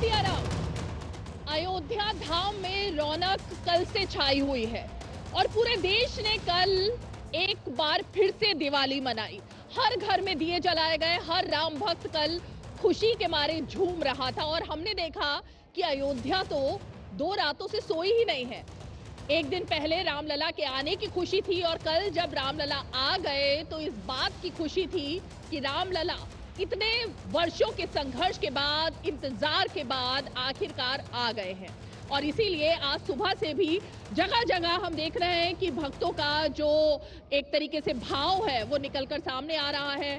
सिया राम। अयोध्या धाम में रौनक कल से छाई हुई है और पूरे देश ने कल एक बार फिर से दिवाली मनाई। हर घर में दिए जलाए गए, हर राम भक्त कल खुशी के मारे झूम रहा था और हमने देखा कि अयोध्या तो 2 रातों से सोई ही नहीं है। एक दिन पहले रामलला के आने की खुशी थी और कल जब रामलला आ गए तो इस बात की खुशी थी कि रामलला इतने वर्षों के संघर्ष के बाद, इंतजार के बाद आखिरकार आ गए हैं। और इसीलिए आज सुबह से भी जगह जगह हम देख रहे हैं कि भक्तों का जो एक तरीके से भाव है वो निकलकर सामने आ रहा है।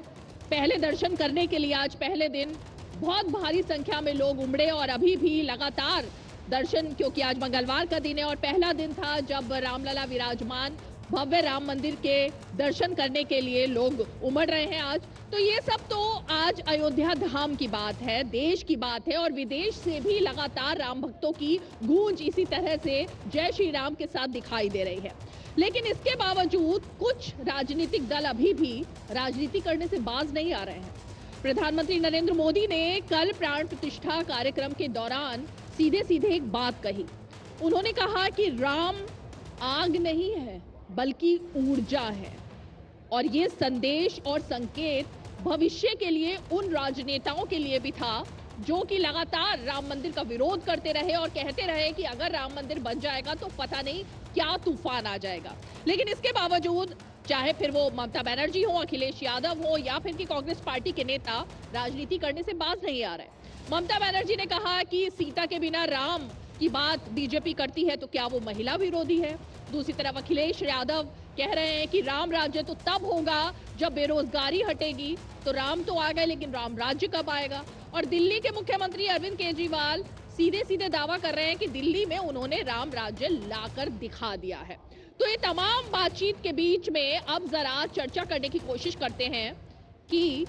पहले दर्शन करने के लिए आज पहले दिन बहुत भारी संख्या में लोग उमड़े और अभी भी लगातार दर्शन, क्योंकि आज मंगलवार का दिन है और पहला दिन था जब रामलला विराजमान भव्य राम मंदिर के दर्शन करने के लिए लोग उमड़ रहे हैं आज। तो ये सब तो आज अयोध्या धाम की बात है, देश की बात है और विदेश से भी लगातार राम भक्तों की गूंज इसी तरह से जय श्री राम के साथ दिखाई दे रही है। लेकिन इसके बावजूद कुछ राजनीतिक दल अभी भी राजनीति करने से बाज नहीं आ रहे हैं। प्रधानमंत्री नरेंद्र मोदी ने कल प्राण प्रतिष्ठा कार्यक्रम के दौरान सीधे सीधे एक बात कही। उन्होंने कहा कि राम आग नहीं है बल्कि ऊर्जा है और ये संदेश और संकेत भविष्य के लिए उन राजनेताओं के लिए भी था जो कि लगातार राम मंदिर का विरोध करते रहे और कहते रहे कि अगर राम मंदिर बन जाएगा तो पता नहीं क्या तूफान आ जाएगा। लेकिन इसके बावजूद चाहे फिर वो ममता बनर्जी हो, अखिलेश यादव हो या फिर कि कांग्रेस पार्टी के नेता राजनीति करने से बाज नहीं आ रहे। ममता बनर्जी ने कहा कि सीता के बिना राम की बात बीजेपी करती है तो क्या वो महिला विरोधी है। दूसरी तरफ अखिलेश यादव कह रहे हैं कि राम राज्य तो तब होगा जब बेरोजगारी हटेगी। तो राम तो आ गए लेकिन राम राज्य कब आएगा। और दिल्ली के मुख्यमंत्री अरविंद केजरीवाल सीधे सीधे दावा कर रहे हैं कि दिल्ली में उन्होंने राम राज्य लाकर दिखा दिया है। तो ये तमाम बातचीत के बीच में अब जरा चर्चा करने की कोशिश करते हैं कि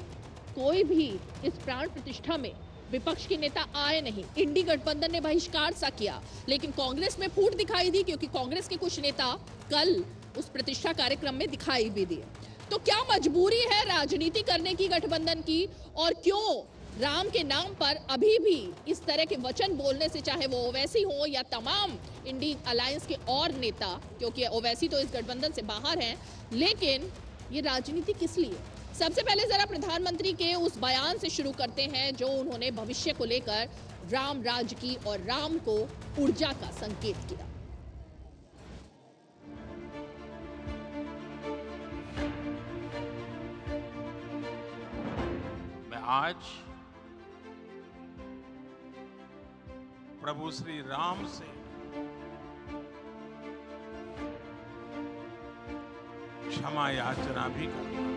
कोई भी इस प्राण प्रतिष्ठा में विपक्ष के नेता आए नहीं। इंडी गठबंधन ने बहिष्कार सा किया लेकिन कांग्रेस में फूट दिखाई दी क्योंकि कांग्रेस के कुछ नेता कल उस प्रतिष्ठा कार्यक्रम में दिखाई भी दिए। तो क्या मजबूरी है राजनीति करने की गठबंधन की और क्यों राम के नाम पर अभी भी इस तरह के वचन बोलने से, चाहे वो ओवैसी हो या तमाम इंडी अलायंस के और नेता, क्योंकि ओवैसी तो इस गठबंधन से बाहर हैं, लेकिन ये राजनीति किस लिए? सबसे पहले जरा प्रधानमंत्री के उस बयान से शुरू करते हैं जो उन्होंने भविष्य को लेकर राम राज्य की और राम को ऊर्जा का संकेत किया। मैं आज प्रभु श्री राम से क्षमा याचना भी करता हूं।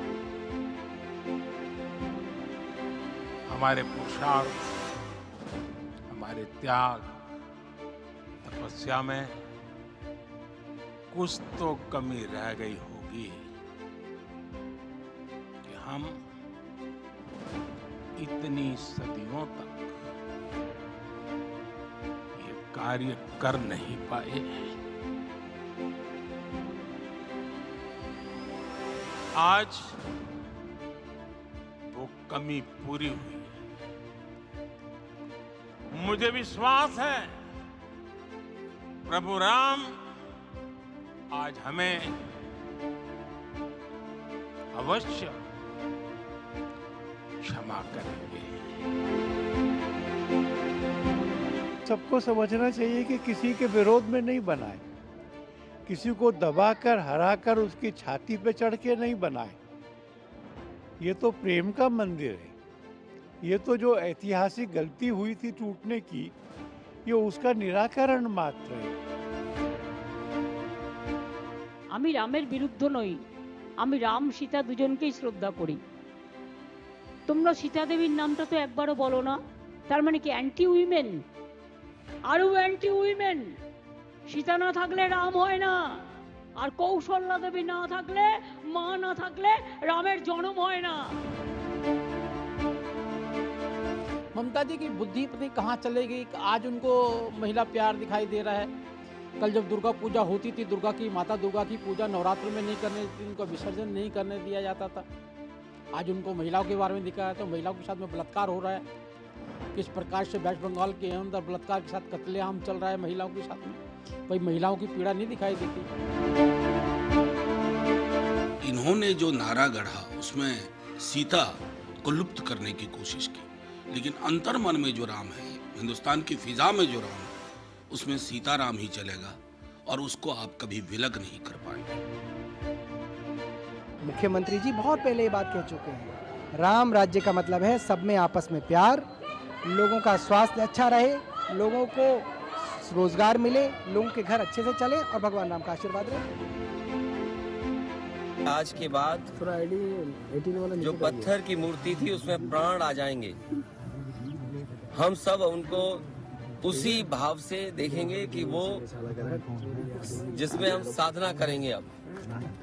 हमारे पुरुषार्थ, हमारे त्याग, तपस्या में कुछ तो कमी रह गई होगी कि हम इतनी सदियों तक ये कार्य कर नहीं पाए। आज वो कमी पूरी हुई। मुझे विश्वास है प्रभु राम आज हमें अवश्य क्षमा करेंगे। सबको समझना चाहिए कि किसी के विरोध में नहीं बनाए, किसी को दबाकर हराकर उसकी छाती पे चढ़ के नहीं बनाए। ये तो प्रेम का मंदिर है। ये तो जो ऐतिहासिक गलती हुई थी टूटने की, ये उसका निराकरण मात्र है। আমি রামের বিরুদ্ধ নই, আমি রাম সীতা দুজনকেই শ্রদ্ধা করি। তোমরা সীতা দেবীর নামটা তো একবারও বলো না, তার মানে কি অ্যান্টি উইমেন? আরও অ্যান্টি উইমেন। সীতা না থাকলে রাম হয় না, আর কৌশল্যা দেবী না থাকলে, মা না থাকলে রামের জন্ম হয় না। ममता जी की बुद्धि पता कहाँ चले गई। आज उनको महिला प्यार दिखाई दे रहा है। कल जब दुर्गा पूजा होती थी, दुर्गा की माता दुर्गा की पूजा नवरात्र में नहीं करने, उनका विसर्जन नहीं करने दिया जाता था। आज उनको महिलाओं के बारे में दिखाया तो महिलाओं के साथ में बलात्कार हो रहा है। किस प्रकार से वेस्ट बंगाल के अंदर बलात्कार के साथ कत्लेआम चल रहा है महिलाओं के साथ में, भाई महिलाओं की पीड़ा नहीं दिखाई देती। इन्होंने जो नारा गढ़ा उसमें सीता को लुप्त करने की कोशिश की, लेकिन अंतर मन में जो राम है, हिंदुस्तान की फिजा में जो राम है, उसमें सीताराम ही चलेगा और उसको आप कभी विलग नहीं कर पाएंगे। मुख्यमंत्री जी बहुत पहले ये बात कह चुके हैं, राम राज्य का मतलब है सब में आपस में प्यार, लोगों का स्वास्थ्य अच्छा रहे, लोगों को रोजगार मिले, लोगों के घर अच्छे से चले और भगवान राम का आशीर्वाद रहे। आज के बाद जो पत्थर की मूर्ति थी उसमें प्राण आ जाएंगे। हम सब उनको उसी भाव से देखेंगे कि वो जिसमें हम साधना करेंगे। अब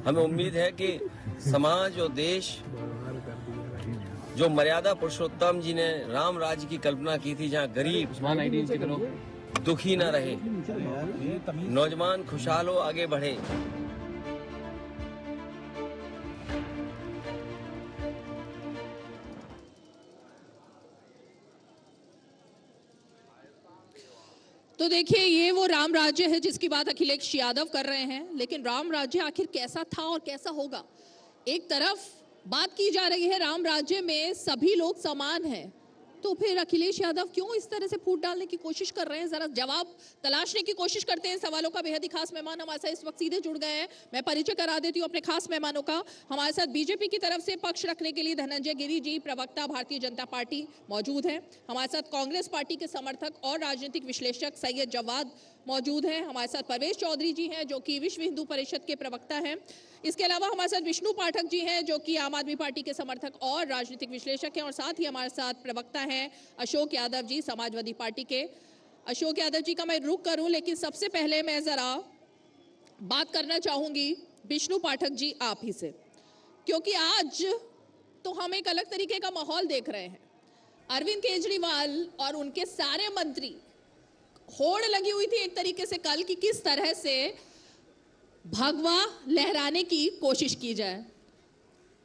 हमें उम्मीद है कि समाज और देश जो मर्यादा पुरुषोत्तम जी ने राम राज्य की कल्पना की थी, जहाँ गरीब दुखी न रहे, नौजवान खुशहाल हो, आगे बढ़े। तो देखिए, ये वो राम राज्य है जिसकी बात अखिलेश यादव कर रहे हैं। लेकिन राम राज्य आखिर कैसा था और कैसा होगा? एक तरफ बात की जा रही है राम राज्य में सभी लोग समान हैं, तो फिर अखिलेश यादव क्यों इस तरह से फूट डालने की कोशिश कर रहे हैं? जरा जवाब तलाशने की कोशिश करते हैं सवालों का। बेहद ही खास मेहमान हमारे साथ इस वक्त सीधे जुड़ गए हैं। मैं परिचय करा देती हूँ अपने खास मेहमानों का। हमारे साथ बीजेपी की तरफ से पक्ष रखने के लिए धनंजय गिरी जी, प्रवक्ता भारतीय जनता पार्टी, मौजूद हैं। हमारे साथ कांग्रेस पार्टी के समर्थक और राजनीतिक विश्लेषक सैयद जवाद मौजूद हैं। हमारे साथ परवेश चौधरी जी हैं जो कि विश्व हिंदू परिषद के प्रवक्ता हैं। इसके अलावा हमारे साथ विष्णु पाठक जी हैं जो कि आम आदमी पार्टी के समर्थक और राजनीतिक विश्लेषक हैं। और साथ ही हमारे साथ प्रवक्ता हैं अशोक यादव जी, समाजवादी पार्टी के। अशोक यादव जी का मैं रुख करूं, लेकिन सबसे पहले मैं जरा बात करना चाहूंगी विष्णु पाठक जी आप ही से, क्योंकि आज तो हम एक अलग तरीके का माहौल देख रहे हैं। अरविंद केजरीवाल और उनके सारे मंत्री, होड़ लगी हुई थी एक तरीके से कल की किस तरह से भगवा लहराने की कोशिश की जाए।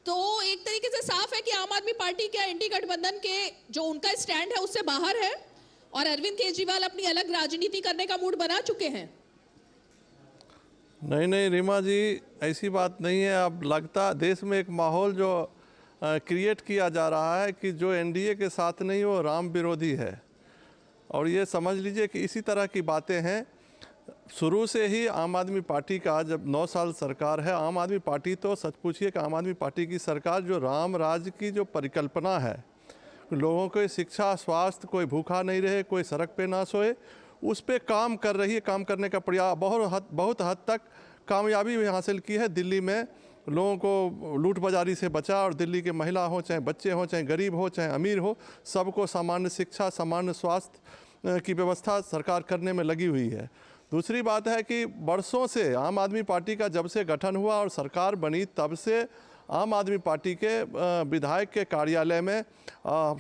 तो एक तरीके से साफ है कि आम आदमी पार्टी के एंटी गठबंधन के जो उनका स्टैंड है उससे बाहर है और अरविंद केजरीवाल अपनी अलग राजनीति करने का मूड बना चुके हैं। नहीं रीमा जी, ऐसी बात नहीं है। अब लगता देश में एक माहौल जो क्रिएट किया जा रहा है कि जो एनडीए के साथ नहीं वो राम विरोधी है। और ये समझ लीजिए कि इसी तरह की बातें हैं। शुरू से ही आम आदमी पार्टी का जब 9 साल सरकार है, आम आदमी पार्टी तो सच पूछिए कि आम आदमी पार्टी की सरकार जो राम राज्य की जो परिकल्पना है, लोगों को शिक्षा, स्वास्थ्य, कोई भूखा नहीं रहे, कोई सड़क पे ना सोए, उस पे काम कर रही है। काम करने का प्रयास बहुत हद तक कामयाबी भी हासिल की है। दिल्ली में लोगों को लूट बाजारी से बचा और दिल्ली के महिला हो, चाहे बच्चे हो, चाहे गरीब हो, चाहे अमीर हो, सबको सामान्य शिक्षा, सामान्य स्वास्थ्य की व्यवस्था सरकार करने में लगी हुई है। दूसरी बात है कि बरसों से आम आदमी पार्टी का जब से गठन हुआ और सरकार बनी तब से आम आदमी पार्टी के विधायक के कार्यालय में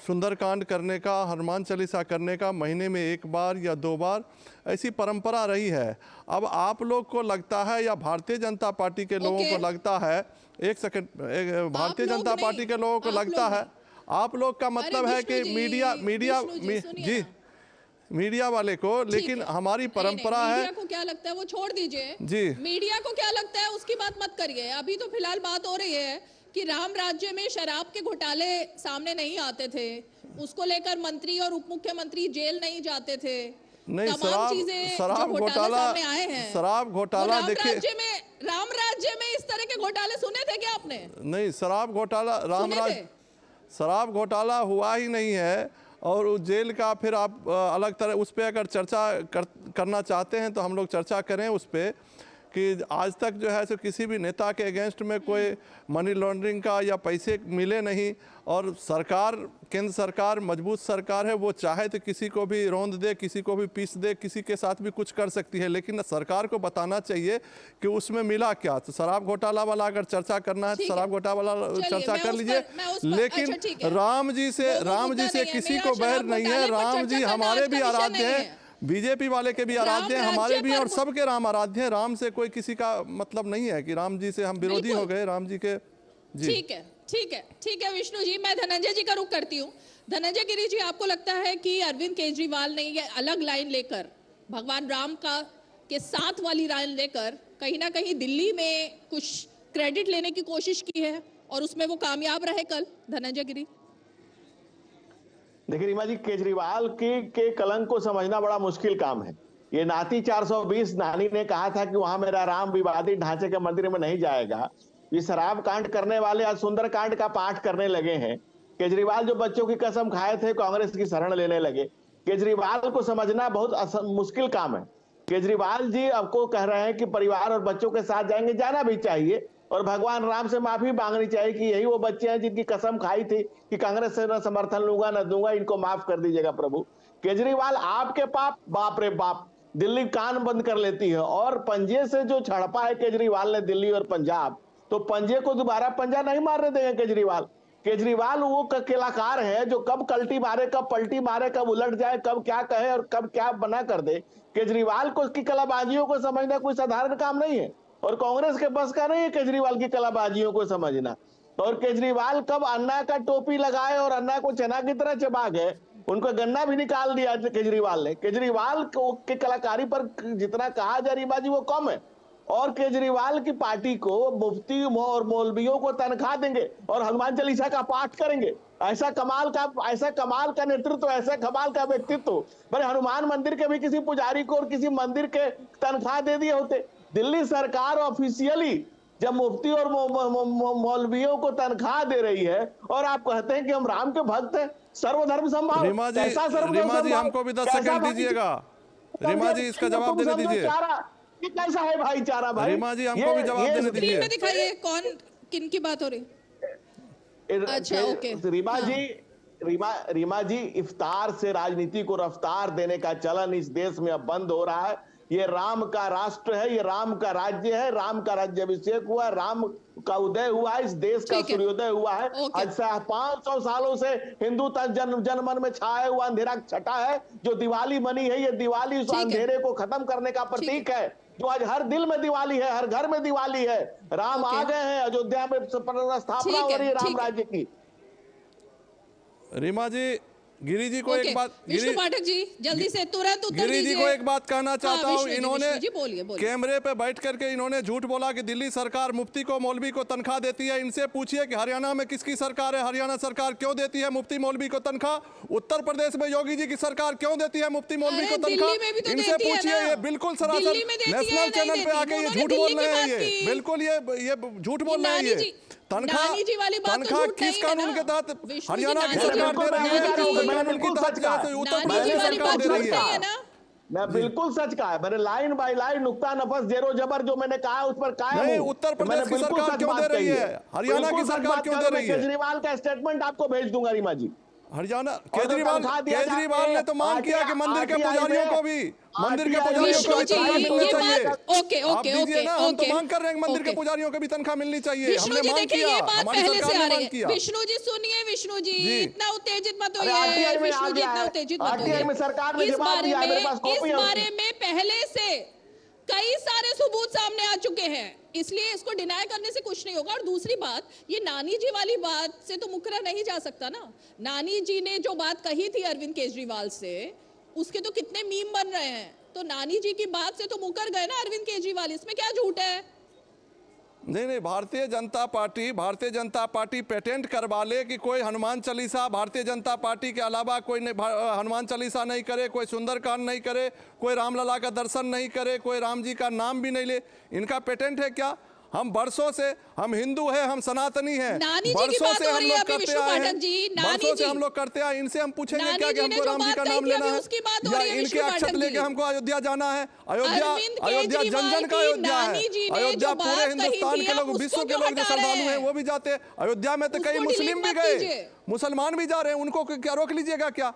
सुंदरकांड करने का, हनुमान चालीसा करने का महीने में 1 बार या 2 बार ऐसी परंपरा रही है। अब आप लोग को लगता है या भारतीय जनता पार्टी के लोगों को लगता है, एक सेकंड, भारतीय जनता पार्टी के लोगों को लगता है, आप लोग का मतलब है कि मीडिया मीडिया वाले को, लेकिन हमारी परंपरा है। मीडिया को क्या लगता है वो छोड़ दीजिए जी, मीडिया को क्या लगता है उसकी बात मत करिए। अभी तो फिलहाल बात हो रही है कि राम राज्य में शराब के घोटाले सामने नहीं आते थे, उसको लेकर मंत्री और उप मुख्यमंत्री जेल नहीं जाते थे। नहीं, शराब घोटाला आए हैं। शराब घोटाला देखिए, राम राज्य में इस तरह के घोटाले सुने थे क्या आपने? नहीं, शराब घोटाला शराब घोटाला हुआ ही नहीं है। और उस जेल का फिर आप अलग तरह उस पर अगर चर्चा करना चाहते हैं तो हम लोग चर्चा करें उस पर कि आज तक जो है सो किसी भी नेता के अगेंस्ट में कोई मनी लॉन्ड्रिंग का या पैसे मिले नहीं। और सरकार, केंद्र सरकार मजबूत सरकार है, वो चाहे तो किसी को भी रौंद दे, किसी को भी पीस दे, किसी के साथ भी कुछ कर सकती है, लेकिन सरकार को बताना चाहिए कि उसमें मिला क्या। तो शराब घोटाला वाला अगर चर्चा करना है तो शराब घोटाला वाला चर्चा कर लीजिए, लेकिन राम जी से किसी को बैर नहीं है। राम जी हमारे भी आराध्य हैं, बीजेपी वाले के भी आराध्य हैं, हमारे भी, और सबके राम आराध्य हैं। राम से कोई किसी का मतलब नहीं है कि राम जी से हम विरोधी हो गए, राम जी के। ठीक है विष्णु जी, मैं धनंजय जी का रुख करती हूँ। धनंजय गिरी जी, आपको लगता है कि अरविंद केजरीवाल ने ये अलग लाइन लेकर, भगवान राम का के साथ वाली लाइन लेकर कहीं ना कहीं दिल्ली में कुछ क्रेडिट लेने की कोशिश की है और उसमें वो कामयाब रहे कल? धनंजय गिरी, देखिए रीमा जी, केजरीवाल के कलंक को समझना बड़ा मुश्किल काम है। ये नाती 420 नानी ने कहा था कि वहां मेरा राम विवादित ढांचे के मंदिर में नहीं जाएगा। ये शराब कांड करने वाले आज सुंदर कांड का पाठ करने लगे हैं। केजरीवाल जो बच्चों की कसम खाए थे, कांग्रेस की शरण लेने लगे। केजरीवाल को समझना बहुत मुश्किल काम है। केजरीवाल जी आपको कह रहे हैं कि परिवार और बच्चों के साथ जाएंगे, जाना भी चाहिए और भगवान राम से माफी मांगनी चाहिए कि यही वो बच्चे हैं जिनकी कसम खाई थी कि कांग्रेस से न समर्थन लूंगा न दूंगा, इनको माफ कर दीजिएगा प्रभु। केजरीवाल आपके पाप, बाप रे बाप, दिल्ली कान बंद कर लेती है। और पंजे से जो झड़पा है केजरीवाल ने दिल्ली और पंजाब, तो पंजे को दोबारा पंजा नहीं मारने देंगे केजरीवाल। केजरीवाल वो कलाकार है जो कब कल्टी मारे, कब पलटी मारे, कब उलट जाए, कब क्या कहे और कब क्या बना कर दे। केजरीवाल को की कलाबाजियों को समझना कोई साधारण काम नहीं है और कांग्रेस के बस का नहीं है केजरीवाल की कलाबाजियों को समझना। और केजरीवाल कब अन्ना का टोपी लगाए और अन्ना को चना की तरह चबा गए, उनको गन्ना भी निकाल दिया केजरीवाल ने। केजरीवाल के कलाकारी पर जितना कहा जाए रीमा जी वो कम है। और केजरीवाल की पार्टी को मुफ्ती और मौलवियों को तनख्वाह देंगे और हनुमान चालीसा का पाठ करेंगे। ऐसा कमाल का नेतृत्व, ऐसा कमाल का व्यक्तित्व। भाई हनुमान मंदिर के भी किसी पुजारी को और किसी मंदिर के तनख्वाह दे दिए होते। दिल्ली सरकार ऑफिशियली जब मुफ्ती और मौलवियों को तनख्वाह दे रही है और आप कहते हैं कि हम राम के भक्त हैं, सर्वधर्म समभाव। रीमा जी हमको भी 10 सेकंड दीजिएगा। रीमा जी इसका जवाब देने दीजिए। ये कैसा है भाईचारा भाई? रीमा जी हमको भी जवाब देने दीजिए। स्क्रीन में दिखाइए कौन किन की बात हो रही? अच्छा ओके। रीमा जी, इफ्तार से राजनीति को रफ्तार देने का चलन इस देश में अब बंद हो रहा है। ये राम का राष्ट्र है, ये राम का राज्य है, राम का राज्याभिषेक हुआ है, राम का उदय हुआ है, इस देश का सूर्योदय हुआ है। आज से 500 सालों से हिंदू जनमन में छाया हुआ अंधेरा छटा है। जो दिवाली बनी है, ये दिवाली उस अंधेरे को खत्म करने का प्रतीक है। जो आज हर दिल में दिवाली है, हर घर में दिवाली है। राम आ गए हैं, अयोध्या में स्थापना हो रही है राम राज्य की। रीमा जी, गिरी जी को एक बात, विष्णु पाठक जी जल्दी से तुरंत उत्तर गिरी जी को एक बात कहना चाहता हूँ। इन्होंने बोलिए। कैमरे पे बैठ करके इन्होंने झूठ बोला कि दिल्ली सरकार मुफ्ती को मौलवी को तनख्वाह देती है। इनसे पूछिए कि हरियाणा में किसकी सरकार है, हरियाणा सरकार क्यों देती है मुफ्ती मौलवी को तनख्वाह? उत्तर प्रदेश में योगी जी की सरकार क्यों देती है मुफ्ती मौलवी को तनख्वाह? इनसे पूछिए। ये बिल्कुल सरासर नेशनल चैनल पे आके ये झूठ बोल रहे हैं। ये बिल्कुल ये झूठ बोल रहे हैं। ये तनख्वाह किस कानून के तहत हरियाणा की सरकार दे रही है? कानून की तहत उत्तर प्रदेश की सरकार दे रही है। मैं बिल्कुल सच कहा है मैंने, लाइन बाय लाइन, नुक्ता नफस, जेरो जबर जो मैंने कहा उस पर कायम हूं। नहीं, उत्तर प्रदेश की सरकार क्यों दे रही है? हरियाणा की सरकार क्यों दे रही है? केजरीवाल का स्टेटमेंट आपको भेज दूंगा रीमा जी। हरियाणा केजरीवाल ने तो मांग किया कि मंदिर के पुजारियों को भी तनख्वाह मिलनी चाहिए। हम तो मांग कर रहे हैं मंदिर के पुजारियों को भी तनख्वाह मिलनी चाहिए। हमने मांग किया, हमारी सरकार ने मांग किया। विष्णु जी सुनिए, विष्णु जी इतना उत्तेजित मत होइए। विष्णु जी इतना उत्तेजित मत होइए। इस बारे में पहले से कई सारे सबूत सामने आ चुके हैं, इसलिए इसको डिनाई करने से कुछ नहीं होगा। और दूसरी बात, ये नानी जी वाली बात से तो मुकरा नहीं जा सकता ना। नानी जी ने जो बात कही थी अरविंद केजरीवाल से, उसके तो कितने मीम बन रहे हैं। तो नानी जी की बात से तो मुकर गए ना अरविंद केजरीवाल, इसमें क्या झूठ है? नहीं, भारतीय जनता पार्टी पेटेंट करवा ले कि कोई हनुमान चालीसा भारतीय जनता पार्टी के अलावा कोई हनुमान चालीसा नहीं करे, कोई सुंदरकांड नहीं करे, कोई रामलला का दर्शन नहीं करे, कोई राम जी का नाम भी नहीं ले। इनका पेटेंट है क्या? हम बरसों से, हम हिंदू हैं, हम सनातनी हैं, बरसों से हम लोग करते आए हैं, बरसों से हम लोग करते आए। इनसे हम पूछेंगे क्या कि हमको राम जी का नाम लेना है या इनके अक्षत लेके हमको अयोध्या जाना है? अयोध्या जन जन का अयोध्या है। अयोध्या पूरे हिंदुस्तान के लोग, विश्व के लोग जो श्रद्धालु हैं वो भी जाते हैं अयोध्या में। तो कई मुस्लिम भी गए, मुसलमान भी जा रहे हैं, उनको क्या रोक लीजिएगा क्या?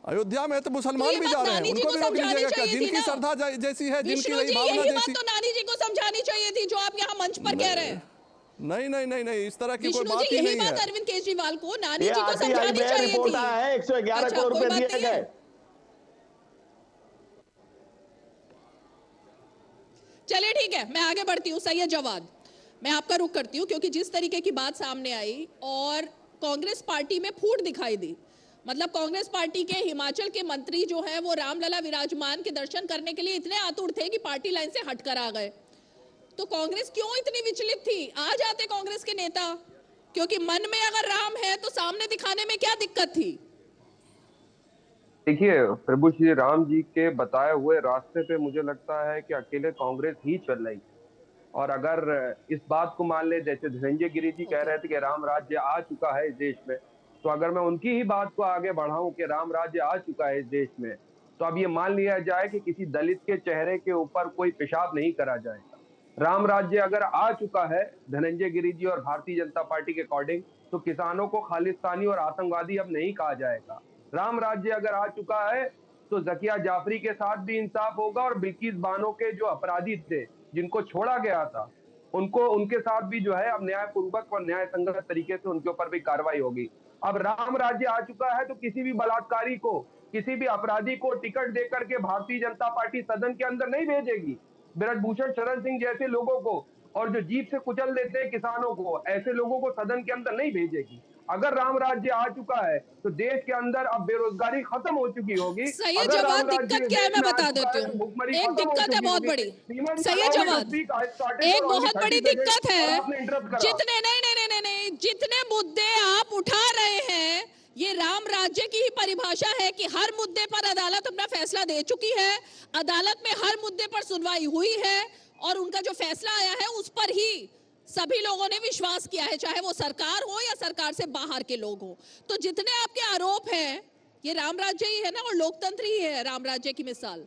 अयोध्या में तो मुसलमान भी जा रहे हैं, उनको भी रोक लीजिएगा क्या? जिनकी श्रद्धा जैसी है, जिनकी भावना जैसी। तो नानी जी को समझानी चाहिए थी जो आप यहाँ मंच पर कह रहे हैं। नहीं, इस तरह की कोई बात ही नहीं है। अरविंद केजरीवाल को नानी जी को समझानी चाहिए थी। 111 करोड़ रुपए दिए गए। चलिए ठीक है, मैं आगे बढ़ती हूँ। सैयद जवाद, मैं आपका रुख करती हूँ क्योंकि जिस तरीके की बात सामने आई और कांग्रेस पार्टी में फूट दिखाई दी, मतलब कांग्रेस पार्टी के हिमाचल के मंत्री जो है वो रामलला विराजमान के दर्शन करने के लिए इतने आतुर थे कि पार्टी लाइन से हटकर आ गए। तो कांग्रेस क्यों इतनी विचलित थी? आ जाते कांग्रेस के नेता, क्योंकि मन में अगर राम है तो सामने दिखाने में क्या दिक्कत थी? देखिए, प्रभु श्री राम जी के बताए हुए रास्ते पे मुझे लगता है कि अकेले कांग्रेस ही चल रही है। और अगर इस बात को मान ले, जैसे धनंजय गिरी जी कह रहे थे कि राम राज्य आ चुका है इस देश में, तो अगर मैं उनकी ही बात को आगे बढ़ाऊं कि राम राज्य आ चुका है इस देश में, तो अब ये मान लिया जाए कि किसी दलित के चेहरे के ऊपर कोई पेशाब नहीं करा जाएगा। राम राज्य अगर आ चुका है धनंजय गिरी जी और भारतीय जनता पार्टी के अकॉर्डिंग, तो किसानों को खालिस्तानी और आतंकवादी अब नहीं कहा जाएगा। राम राज्य अगर आ चुका है तो जकिया जाफरी के साथ भी इंसाफ होगा और बिल्किस बानो के जो अपराधी थे जिनको छोड़ा गया था उनको, उनके साथ भी जो है अब न्यायपूर्वक और न्याय संगत तरीके से उनके ऊपर भी कार्रवाई होगी। अब राम राज्य आ चुका है तो किसी भी बलात्कारी को, किसी भी अपराधी को टिकट देकर के भारतीय जनता पार्टी सदन के अंदर नहीं भेजेगी। ब्रजभूषण शरण सिंह जैसे लोगों को और जो जीप से कुचल देते हैं किसानों को, ऐसे लोगों को सदन के अंदर नहीं भेजेगी। अगर राम राज्य आ चुका है तो देश के अंदर अब बेरोजगारी खत्म हो चुकी होगी। सही जवाब, दिक्कत क्या है मैं बता देती हूँ। एक दिक्कत है बहुत बड़ी, सही जवाब। एक बहुत बड़ी दिक्कत है, जितने नहीं, जितने मुद्दे आप उठा रहे हैं, ये राम राज्य की ही परिभाषा है कि हर मुद्दे पर अदालत अपना फैसला दे चुकी है, अदालत में हर मुद्दे पर सुनवाई हुई है और उनका जो फैसला आया है उस पर ही सभी लोगों ने विश्वास किया है, चाहे वो सरकार हो या सरकार से बाहर के लोग हो। तो जितने आपके आरोप हैं ये राम राज्य ही है ना, और लोकतंत्र ही है राम राज्य की मिसाल,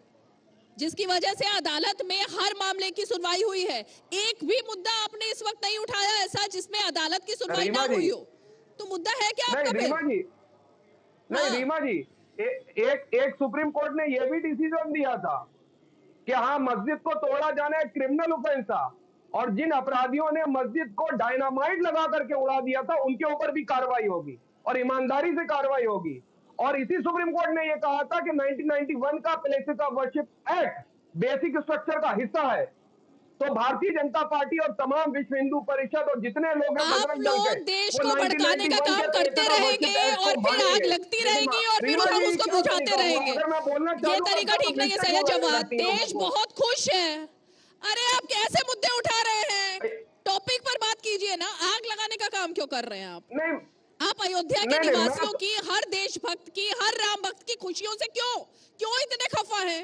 जिसकी वजह से अदालत में हर मामले की सुनवाई हुई है। एक भी मुद्दा आपने इस वक्त नहीं उठाया ऐसा जिसमें अदालत की सुनवाई ना हुई हो। तो मुद्दा है क्या आपका? रीमा जी, एक सुप्रीम कोर्ट ने यह भी डिसीजन दिया था कि हाँ, मस्जिद को तोड़ा जाना एक क्रिमिनल ऑफेंस था और जिन अपराधियों ने मस्जिद को डायनामाइट लगा करके उड़ा दिया था उनके ऊपर भी कार्रवाई होगी और ईमानदारी से कार्रवाई होगी। और इसी सुप्रीम कोर्ट ने यह कहा था कि 1991 का places of worship act basic structure का हिस्सा है। तो भारतीय जनता पार्टी और तमाम विश्व हिंदू परिषद और जितने लोग हैं, आप लोग देश को भड़काने का काम करते रहेंगे और फिर आग लगती रहेगी और फिर हम उसको बुझाते रहेंगे। ये तरीका ठीक नहीं है। सही जवाब, देश बहुत खुश है। अरे आप कैसे मुद्दे उठा रहे हैं? टॉपिक पर बात कीजिए ना, आग लगाने का काम क्यों कर रहे हैं आप? आप अयोध्या के निवासियों की, हर देशभक्त की, हर राम भक्त की खुशियों से क्यों इतने खफा है?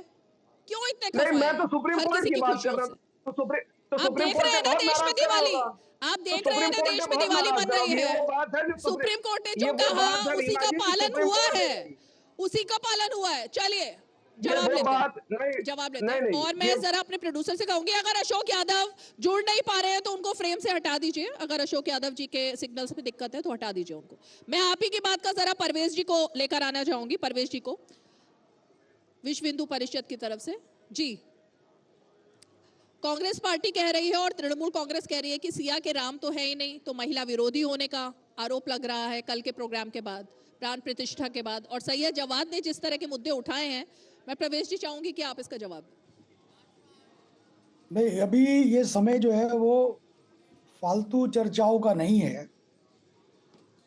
क्यों इतने खफा है? मैं तो सुप्रीम कोर्ट की बात कर रहा हूं। आप देख रहे हैं ना देश में दिवाली, आप देख रहे हैं ना देश में दिवाली मन रही है। सुप्रीम कोर्ट ने जो कहा उसी का पालन हुआ है, उसी का पालन हुआ है। चलिए जवाब लेते हैं। और मैं जरा अपने प्रोड्यूसर से कहूंगी, अगर अशोक यादव जुड़ नहीं पा रहे हैं तो उनको फ्रेम से हटा दीजिए। अगर अशोक यादव जी के सिग्नल्स में दिक्कत है तो हटा दीजिए उनको। मैं आप ही की बात का जरा परवेज जी को लेकर आना चाहूंगी। परवेज जी को विश्व हिंदू परिषद की तरफ से। जी, कांग्रेस पार्टी कह रही है और तृणमूल कांग्रेस कह रही है कि सिया के राम तो है ही नहीं, तो महिला विरोधी होने का आरोप लग रहा है कल के प्रोग्राम के बाद, प्राण प्रतिष्ठा के बाद। और सैयद जवाद ने जिस तरह के मुद्दे उठाए हैं, मैं प्रवेश जी चाहूंगी कि आप इसका जवाब दें। नहीं, अभी ये समय जो है वो फालतू चर्चाओं का नहीं है।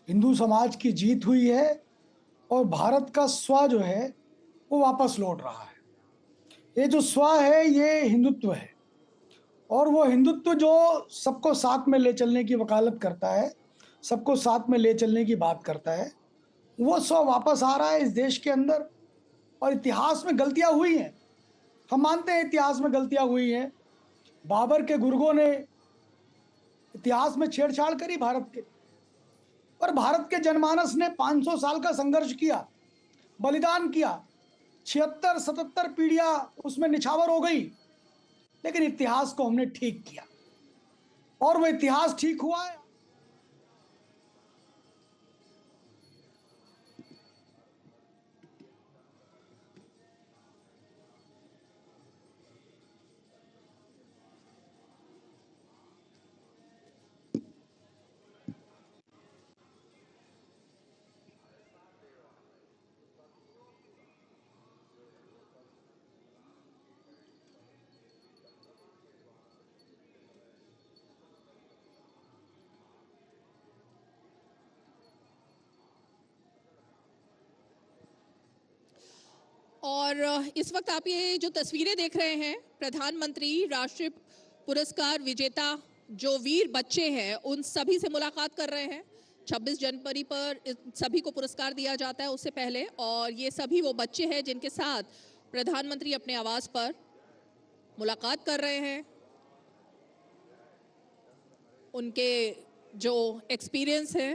हिंदू समाज की जीत हुई है और भारत का स्व जो है वो वापस लौट रहा है। ये जो स्व है ये हिंदुत्व है और वो हिंदुत्व जो सबको साथ में ले चलने की वकालत करता है, सबको साथ में ले चलने की बात करता है, वो स्व वापस आ रहा है इस देश के अंदर। और इतिहास में गलतियां हुई हैं, हम मानते हैं इतिहास में गलतियां हुई हैं। बाबर के गुर्गों ने इतिहास में छेड़छाड़ करी भारत के, और भारत के जनमानस ने 500 साल का संघर्ष किया, बलिदान किया, 76-77 पीढ़ियां उसमें निछावर हो गई, लेकिन इतिहास को हमने ठीक किया और वो इतिहास ठीक हुआ है। और इस वक्त आप ये जो तस्वीरें देख रहे हैं, प्रधानमंत्री राष्ट्रीय पुरस्कार विजेता जो वीर बच्चे हैं उन सभी से मुलाकात कर रहे हैं। 26 जनवरी पर सभी को पुरस्कार दिया जाता है उससे पहले, और ये सभी वो बच्चे हैं जिनके साथ प्रधानमंत्री अपने आवास पर मुलाकात कर रहे हैं। उनके जो एक्सपीरियंस है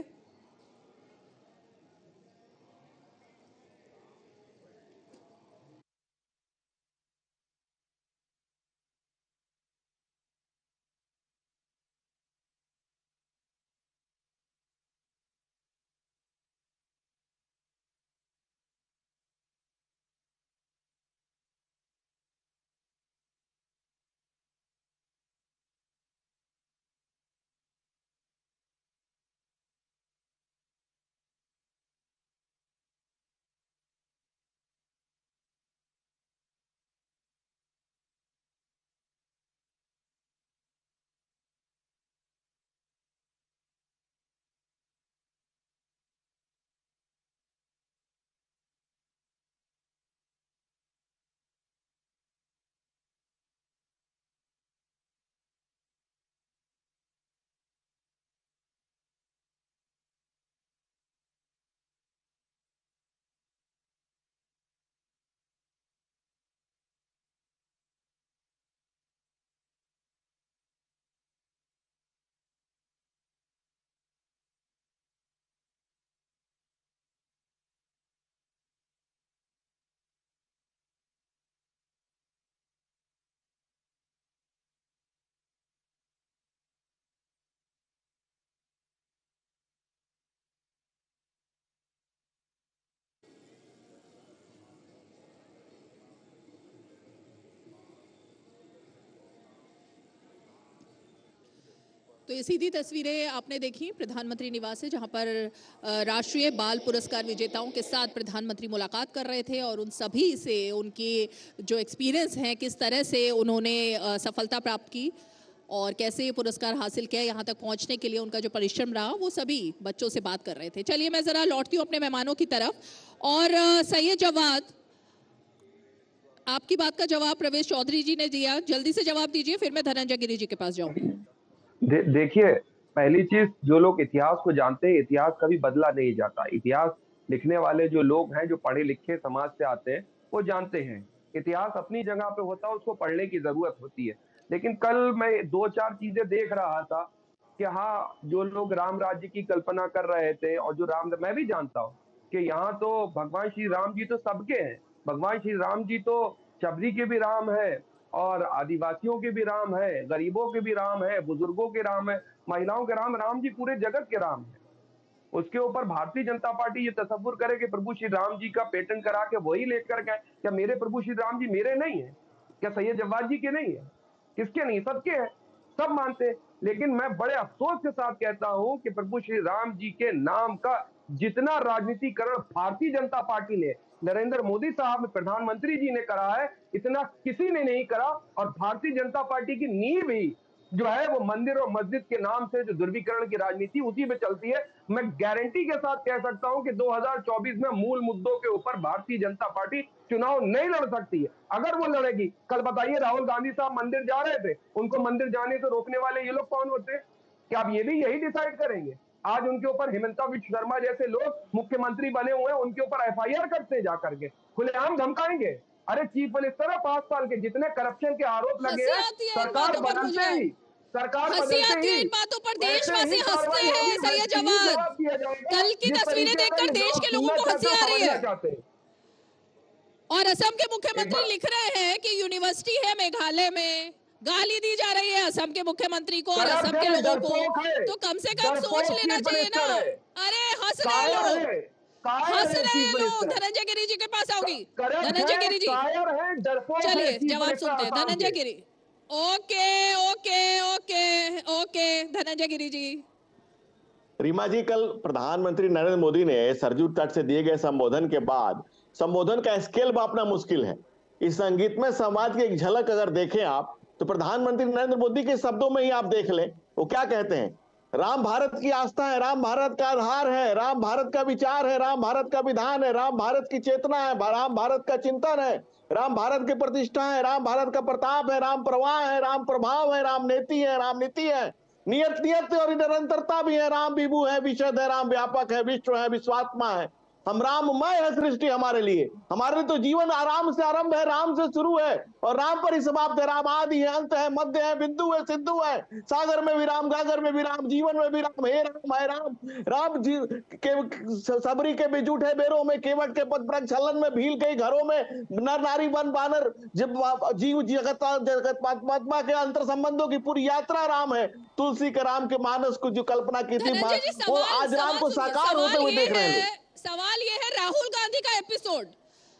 तो ये सीधी तस्वीरें आपने देखी प्रधानमंत्री निवास से, जहां पर राष्ट्रीय बाल पुरस्कार विजेताओं के साथ प्रधानमंत्री मुलाकात कर रहे थे और उन सभी से उनकी जो एक्सपीरियंस है, किस तरह से उन्होंने सफलता प्राप्त की और कैसे ये पुरस्कार हासिल किया, यहाँ तक पहुँचने के लिए उनका जो परिश्रम रहा, वो सभी बच्चों से बात कर रहे थे। चलिए मैं ज़रा लौटती हूँ अपने मेहमानों की तरफ। और सैयद जवाद, आपकी बात का जवाब प्रवेश चौधरी जी ने दिया, जल्दी से जवाब दीजिए, फिर मैं धनंजय गिरी जी के पास जाऊंगी। देखिए, पहली चीज, जो लोग इतिहास को जानते हैं, इतिहास कभी बदला नहीं जाता। इतिहास लिखने वाले जो लोग हैं, जो पढ़े लिखे समाज से आते हैं, वो जानते हैं इतिहास अपनी जगह पे होता है, उसको पढ़ने की जरूरत होती है। लेकिन कल मैं 2-4 चीजें देख रहा था कि हाँ, जो लोग राम राज्य की कल्पना कर रहे थे, और जो मैं भी जानता हूँ कि यहाँ तो भगवान श्री राम जी तो सबके हैं। भगवान श्री राम जी तो शबरी के भी राम है, और आदिवासियों के भी राम है, गरीबों के भी राम है, बुजुर्गों के राम है, महिलाओं के राम जी पूरे जगत के राम है। उसके ऊपर भारतीय जनता पार्टी ये तसव्वुर करे कि प्रभु श्री राम जी का पेटेंट करा के वही लेकर गए। क्या मेरे प्रभु श्री राम जी मेरे नहीं है? क्या सैयद जवाद जी के नहीं है? किसके नहीं? सबके हैं, सब मानते हैं। लेकिन मैं बड़े अफसोस के साथ कहता हूं कि प्रभु श्री राम जी के नाम का जितना राजनीतिकरण भारतीय जनता पार्टी ने, नरेंद्र मोदी साहब प्रधानमंत्री जी ने करा है, इतना किसी ने नहीं करा। और भारतीय जनता पार्टी की नींव ही जो है वो मंदिर और मस्जिद के नाम से जो ध्रुवीकरण की राजनीति, उसी पे चलती है। मैं गारंटी के साथ कह सकता हूं कि 2024 में मूल मुद्दों के ऊपर भारतीय जनता पार्टी चुनाव नहीं लड़ सकती है। अगर वो लड़ेगी, कल बताइए राहुल गांधी साहब मंदिर जा रहे थे, उनको मंदिर जाने से रोकने वाले ये लोग कौन होते हैं? क्या आप ये भी यही डिसाइड करेंगे? आज उनके ऊपर हिमंता बिश्व शर्मा जैसे लोग मुख्यमंत्री बने हुए हैं, उनके ऊपर FIR करते हैं, जाकर के खुलेआम धमकाएंगे। अरे चीफ मिनिस्टर है 5 साल के, जितने करप्शन के आरोप लगे हैं, सरकार बदलते ही इन बातों पर देशवासी हंसते हैं। सैयद जवाद, कल की तस्वीरें देखकर देश के लोगों को हंसी आ रही है। और असम के मुख्यमंत्री लिख रहे हैं कि यूनिवर्सिटी है मेघालय में, गाली दी जा रही है असम के मुख्यमंत्री को और असम के लोगों को, तो कम से कम सोच लेना चाहिए ना। अरे हंस रहे लोग। धनंजय गिरी जी के पास आओगी। धनंजय गिरी जी, चलिए जवाब सुनते हैं। Dhananjay Giri, okay okay okay okay Dhananjay Giri ji. Rima ji, कल प्रधानमंत्री नरेंद्र मोदी ने सरजू तट से दिए गए संबोधन के बाद संबोधन का स्केल मापना मुश्किल है। इस संगीत में समाज की एक झलक अगर देखें आप, तो प्रधानमंत्री नरेंद्र मोदी के शब्दों में ही आप देख लें, वो क्या कहते हैं राम भारत की आस्था है, राम भारत का आधार है, राम भारत का विचार है, राम भारत का विधान है, राम भारत की चेतना है, राम भारत का चिंतन है, राम भारत की प्रतिष्ठा है, राम भारत का प्रताप है, राम प्रवाह है, राम प्रभाव है, राम नीति है, राम नीति है, नियत नियत और निरंतरता भी है, राम विभु है, विशद है, राम व्यापक है, विश्व है, विश्वात्मा है। हम राममय है सृष्टि हमारे लिए तो जीवन आराम से आरंभ है, राम से शुरू है और राम पर ही समाप्त है। राम आदि है, अंत है, मध्य है, बिंदु है, सिद्धू है, सागर में विराम, गागर में विराम, जीवन में विराम, हे राम है राम। राम जी के सबरी के बिजूठे बेरों में, केवट के पद प्रक्षालन में, भील के घरों में, नर नारी वन बानर, जब जीव जगत महात्मा के अंतर संबंधों की पूरी यात्रा राम है। तुलसी के राम के मानस को जो कल्पना की थी वो आज राम को साकार होते हुए देख रहे हैं। सवाल ये है, राहुल गांधी का एपिसोड,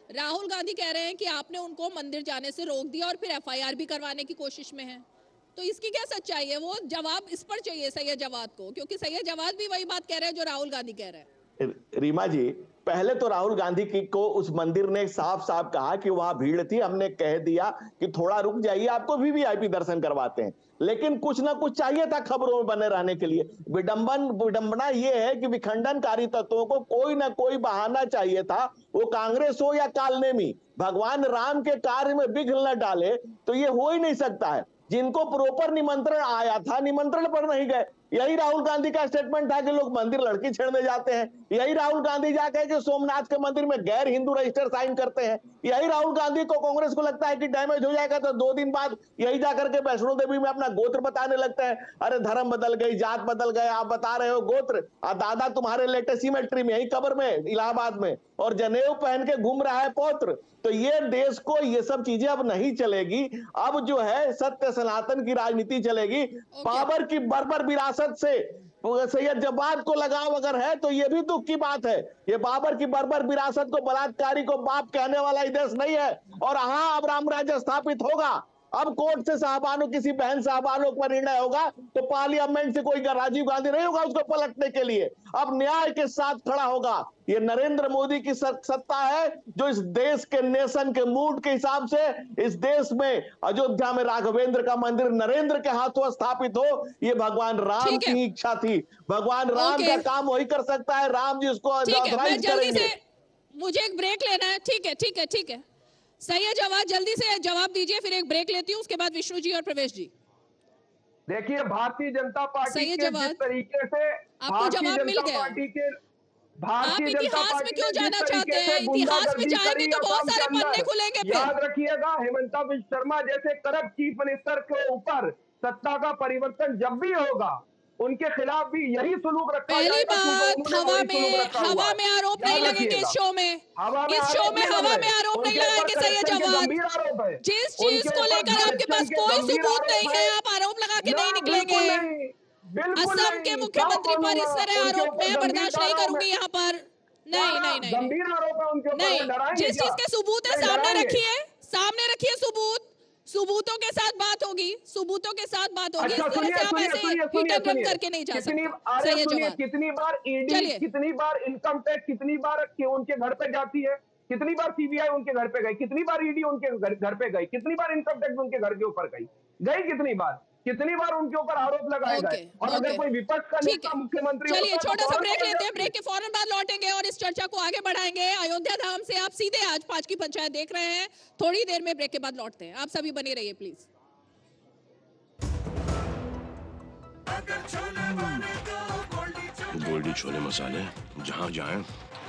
राहुल गांधी कह रहे हैं कि आपने उनको मंदिर जाने से रोक दिया और फिर एफआईआर भी करवाने की कोशिश में है, तो इसकी क्या सच्चाई है? वो जवाब इस पर चाहिए सैयद जवाद को, क्योंकि सैयद जवाद भी वही बात कह रहे हैं जो राहुल गांधी कह रहे हैं। रीमा जी, पहले तो राहुल गांधी को उस मंदिर ने साफ साफ कहा कि वहां भीड़ थी, हमने कह दिया कि थोड़ा रुक जाइए, आपको वीवीआईपी दर्शन करवाते हैं, लेकिन कुछ ना कुछ चाहिए था खबरों में बने रहने के लिए। विडंबना ये है कि विखंडनकारी तत्वों को कोई ना कोई बहाना चाहिए था, वो कांग्रेस हो या कालनेमी, भगवान राम के कार्य में विघ्न न डाले तो ये हो ही नहीं सकता है। जिनको प्रॉपर निमंत्रण आया था, निमंत्रण पर नहीं गए। यही राहुल गांधी का स्टेटमेंट था कि लोग मंदिर लड़की छेड़ने जाते हैं। यही राहुल गांधी जाकर के सोमनाथ के मंदिर में गैर हिंदू रजिस्टर साइन करते हैं। यही राहुल गांधी को, कांग्रेस को लगता है कि डैमेज हो जाएगा तो 2 दिन बाद यही जाकर के वैष्णो देवी में अपना गोत्र बताने लगते हैं। अरे धर्म बदल गई, जात बदल गए, आप बता रहे हो गोत्र, और दादा तुम्हारे लेटेस्ट सिमेट्री में, यही कब्र में इलाहाबाद में, और जनेऊ पहन के घूम रहा है पौत्र। तो ये देश को ये सब चीजें अब नहीं चलेगी। अब जो है सत्य सनातन की राजनीति चलेगी। बाबर की बर्बर विरासत से सैयद जवाद को लगाव अगर है तो ये भी दुख की बात है। ये बाबर की बर्बर विरासत को, बलात्कारी को बाप कहने वाला ही देश नहीं है। और हाँ, अब राम राज्य स्थापित होगा। अब कोर्ट से साहबानों, किसी बहन साहबानों पर निर्णय होगा तो पार्लियामेंट से कोई राजीव गांधी नहीं होगा उसको पलटने के लिए। अब न्याय के साथ खड़ा होगा। ये नरेंद्र मोदी की सत्ता है जो इस देश के नेशन के मूड के हिसाब से इस देश में अयोध्या में राघवेंद्र का मंदिर नरेंद्र के हाथों स्थापित हो। ये भगवान राम की इच्छा थी। भगवान राम का काम वही कर सकता है। राम जी उसको ऑथराइज करेंगे। मुझे एक ब्रेक लेना है। ठीक है सैयद जवाद जल्दी से जवाब दीजिए, फिर एक ब्रेक लेती हूँ, उसके बाद विष्णु जी और प्रवेश जी। देखिए, भारतीय जनता पार्टी के जिस तरीके से आपको जवाब मिल गया। आप इतिहास में क्यों जाना चाहते हैं? इतिहास में जाएंगे तो बहुत सारे पन्ने खुलेंगे। याद रखिएगा, हेमंता बिश्व शर्मा जैसे करप्ट चीफ मिनिस्टर के ऊपर सत्ता का परिवर्तन जब भी होगा, उनके खिलाफ भी यही सुलूक रखा जाएगा। पहली बात, हवा में आरोप नहीं लगेंगे इस शो में हवा में आरोप नहीं लगाएंगे सैयद जवाद। जिस चीज को लेकर आपके पास कोई सबूत नहीं है, आप आरोप लगा के नहीं निकलेंगे। असम के मुख्यमंत्री पर इस तरह आरोप मैं बर्दाश्त नहीं करूंगी यहाँ पर। नहीं, गंभीर आरोप है उनके ऊपर। जिस चीज के सबूत है सामने रखिए सबूतों के साथ बात होगी। अच्छा, सुनिए, करके नहीं जा सकते। कितनी बार ईडी, कितनी बार इनकम टैक्स, कितनी बार उनके घर पे जाती है, कितनी बार सीबीआई उनके घर पे गई, कितनी बार ईडी उनके घर पे गई, कितनी बार इनकम टैक्स उनके घर के ऊपर गई, कितनी बार उनके ऊपर आरोप लगाए गए। और अगर कोई विपक्ष का नेता मुख्यमंत्री, चलिए छोटा सा ब्रेक लेते हैं। ब्रेक के फौरन बाद लौटेंगे और इस चर्चा को आगे बढ़ाएंगे। अयोध्या धाम से आप सीधे आज 5 की पंचायत देख रहे हैं। थोड़ी देर में ब्रेक के बाद लौटते हैं। आप सभी बने रहिए प्लीज। गोल्डी छोले मसाले, जहाँ जाए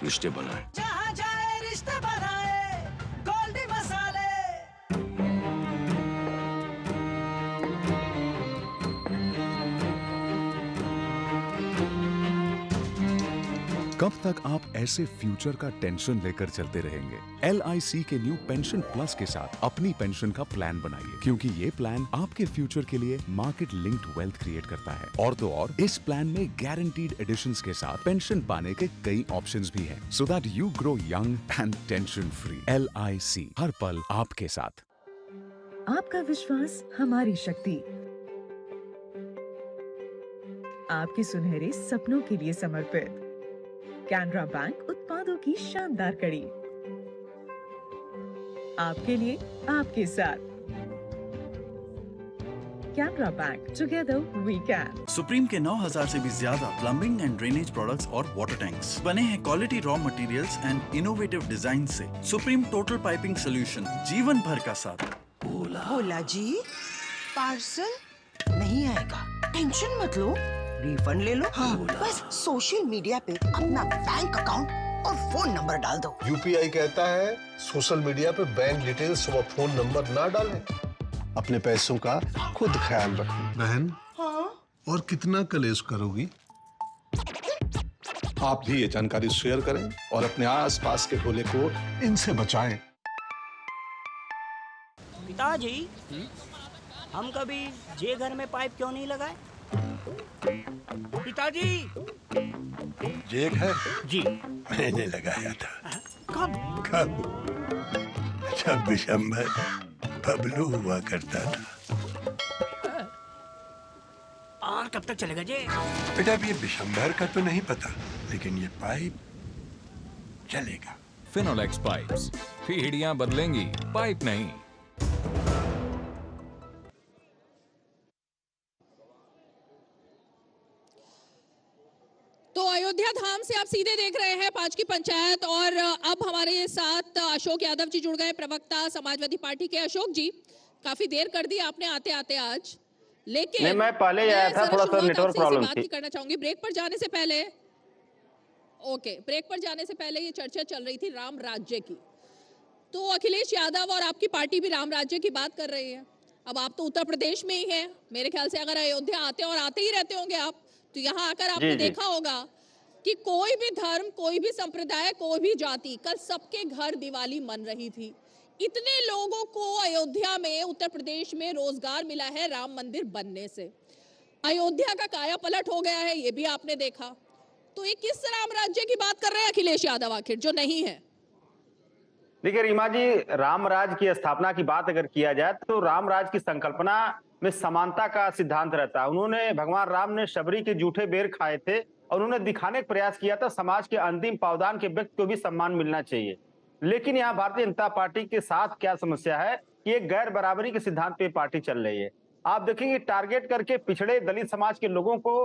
रिश्ते बनाए, जहाँ जाए रिश्ते बनाए, गोल्डी मसाले। कब तक आप ऐसे फ्यूचर का टेंशन लेकर चलते रहेंगे? LIC के न्यू पेंशन प्लस के साथ अपनी पेंशन का प्लान बनाइए, क्योंकि ये प्लान आपके फ्यूचर के लिए मार्केट लिंक्ड वेल्थ क्रिएट करता है। और तो और इस प्लान में गारंटीड एडिशंस के साथ पेंशन पाने के कई ऑप्शंस भी हैं, so that you grow young and tension free. LIC, हर पल आपके साथ। आपका विश्वास हमारी शक्ति, आपके सुनहरे सपनों के लिए समर्पित कैनरा बैंक उत्पादों की शानदार कड़ी, आपके लिए, आपके साथ। Canara bank, together we can. Supreme के 9000 से भी ज्यादा प्लम्बिंग एंड ड्रेनेज प्रोडक्ट्स और वाटर टैंक्स बने हैं quality raw materials and innovative design से। सुप्रीम टोटल पाइपिंग सोल्यूशन, जीवन भर का साथ। भोला जी, पार्सल नहीं आएगा, टेंशन मत लो, रिफंड ले लो। हाँ, बस सोशल मीडिया पे अपना बैंक अकाउंट और फोन नंबर डाल दो। यूपीआई कहता है सोशल मीडिया पे बैंक डिटेल्स व फोन नंबर ना डालें। अपने पैसों का खुद ख्याल रखें। बहन, हाँ? और कितना कलेश करोगी? आप भी ये जानकारी शेयर करें और अपने आसपास के भोले को इनसे बचाएं। पिताजी, हम कभी जे घर में पाइप क्यों नहीं लगाए? पिताजी, जे घर जी मैंने लगाया था। कब? जब विशंभर बबलू हुआ करता था। और कब तक चलेगा जे? बेटा, अब ये विशंभर का तो नहीं पता, लेकिन ये पाइप चलेगा। फिनोलेक्स पाइप्स, पीढ़ियां बदलेंगी, पाइप नहीं। तो अयोध्या धाम से आप सीधे देख रहे हैं 5 की पंचायत, और अब हमारे साथ अशोक यादव जी जुड़ गए, प्रवक्ता समाजवादी पार्टी के। अशोक जी, काफी देर कर दी आपने आते आते आज, लेकिन नहीं, मैं पहले ही आया था, थोड़ा सा नेटवर्क प्रॉब्लम थी। करना चाहूंगी ब्रेक पर जाने से पहले। ब्रेक पर जाने से पहले ये चर्चा चल रही थी राम राज्य की, तो अखिलेश यादव और आपकी पार्टी भी राम राज्य की बात कर रही है। अब आप तो उत्तर प्रदेश में ही हैं, मेरे ख्याल से अगर अयोध्या आते और आते ही रहते होंगे आप, तो यहाँ आकर आपने देखा होगा कि कोई भी धर्म, कोई भी संप्रदाय, कोई भी जाति, कल सबके घर दिवाली मन रही थी। इतने लोगों को अयोध्या में, उत्तर प्रदेश में रोजगार मिला है राम मंदिर बनने से। अयोध्या का काया पलट हो गया है, ये भी आपने देखा। तो ये किस राम राज्य की बात कर रहे हैं अखिलेश यादव आखिर, जो नहीं है? देखिए रीमा जी, राम राज की स्थापना की बात अगर किया जाए तो राम राज की संकल्पना में समानता का सिद्धांत रहता है। उन्होंने, भगवान राम ने शबरी के जूठे बेर खाए थे और उन्होंने दिखाने का प्रयास किया था समाज के अंतिम पावदान के व्यक्ति को भी सम्मान मिलना चाहिए। लेकिन यहाँ भारतीय जनता पार्टी के साथ क्या समस्या है कि एक गैर बराबरी के सिद्धांत पे पार्टी चल रही है। आप देखेंगे टारगेट करके पिछड़े दलित समाज के लोगों को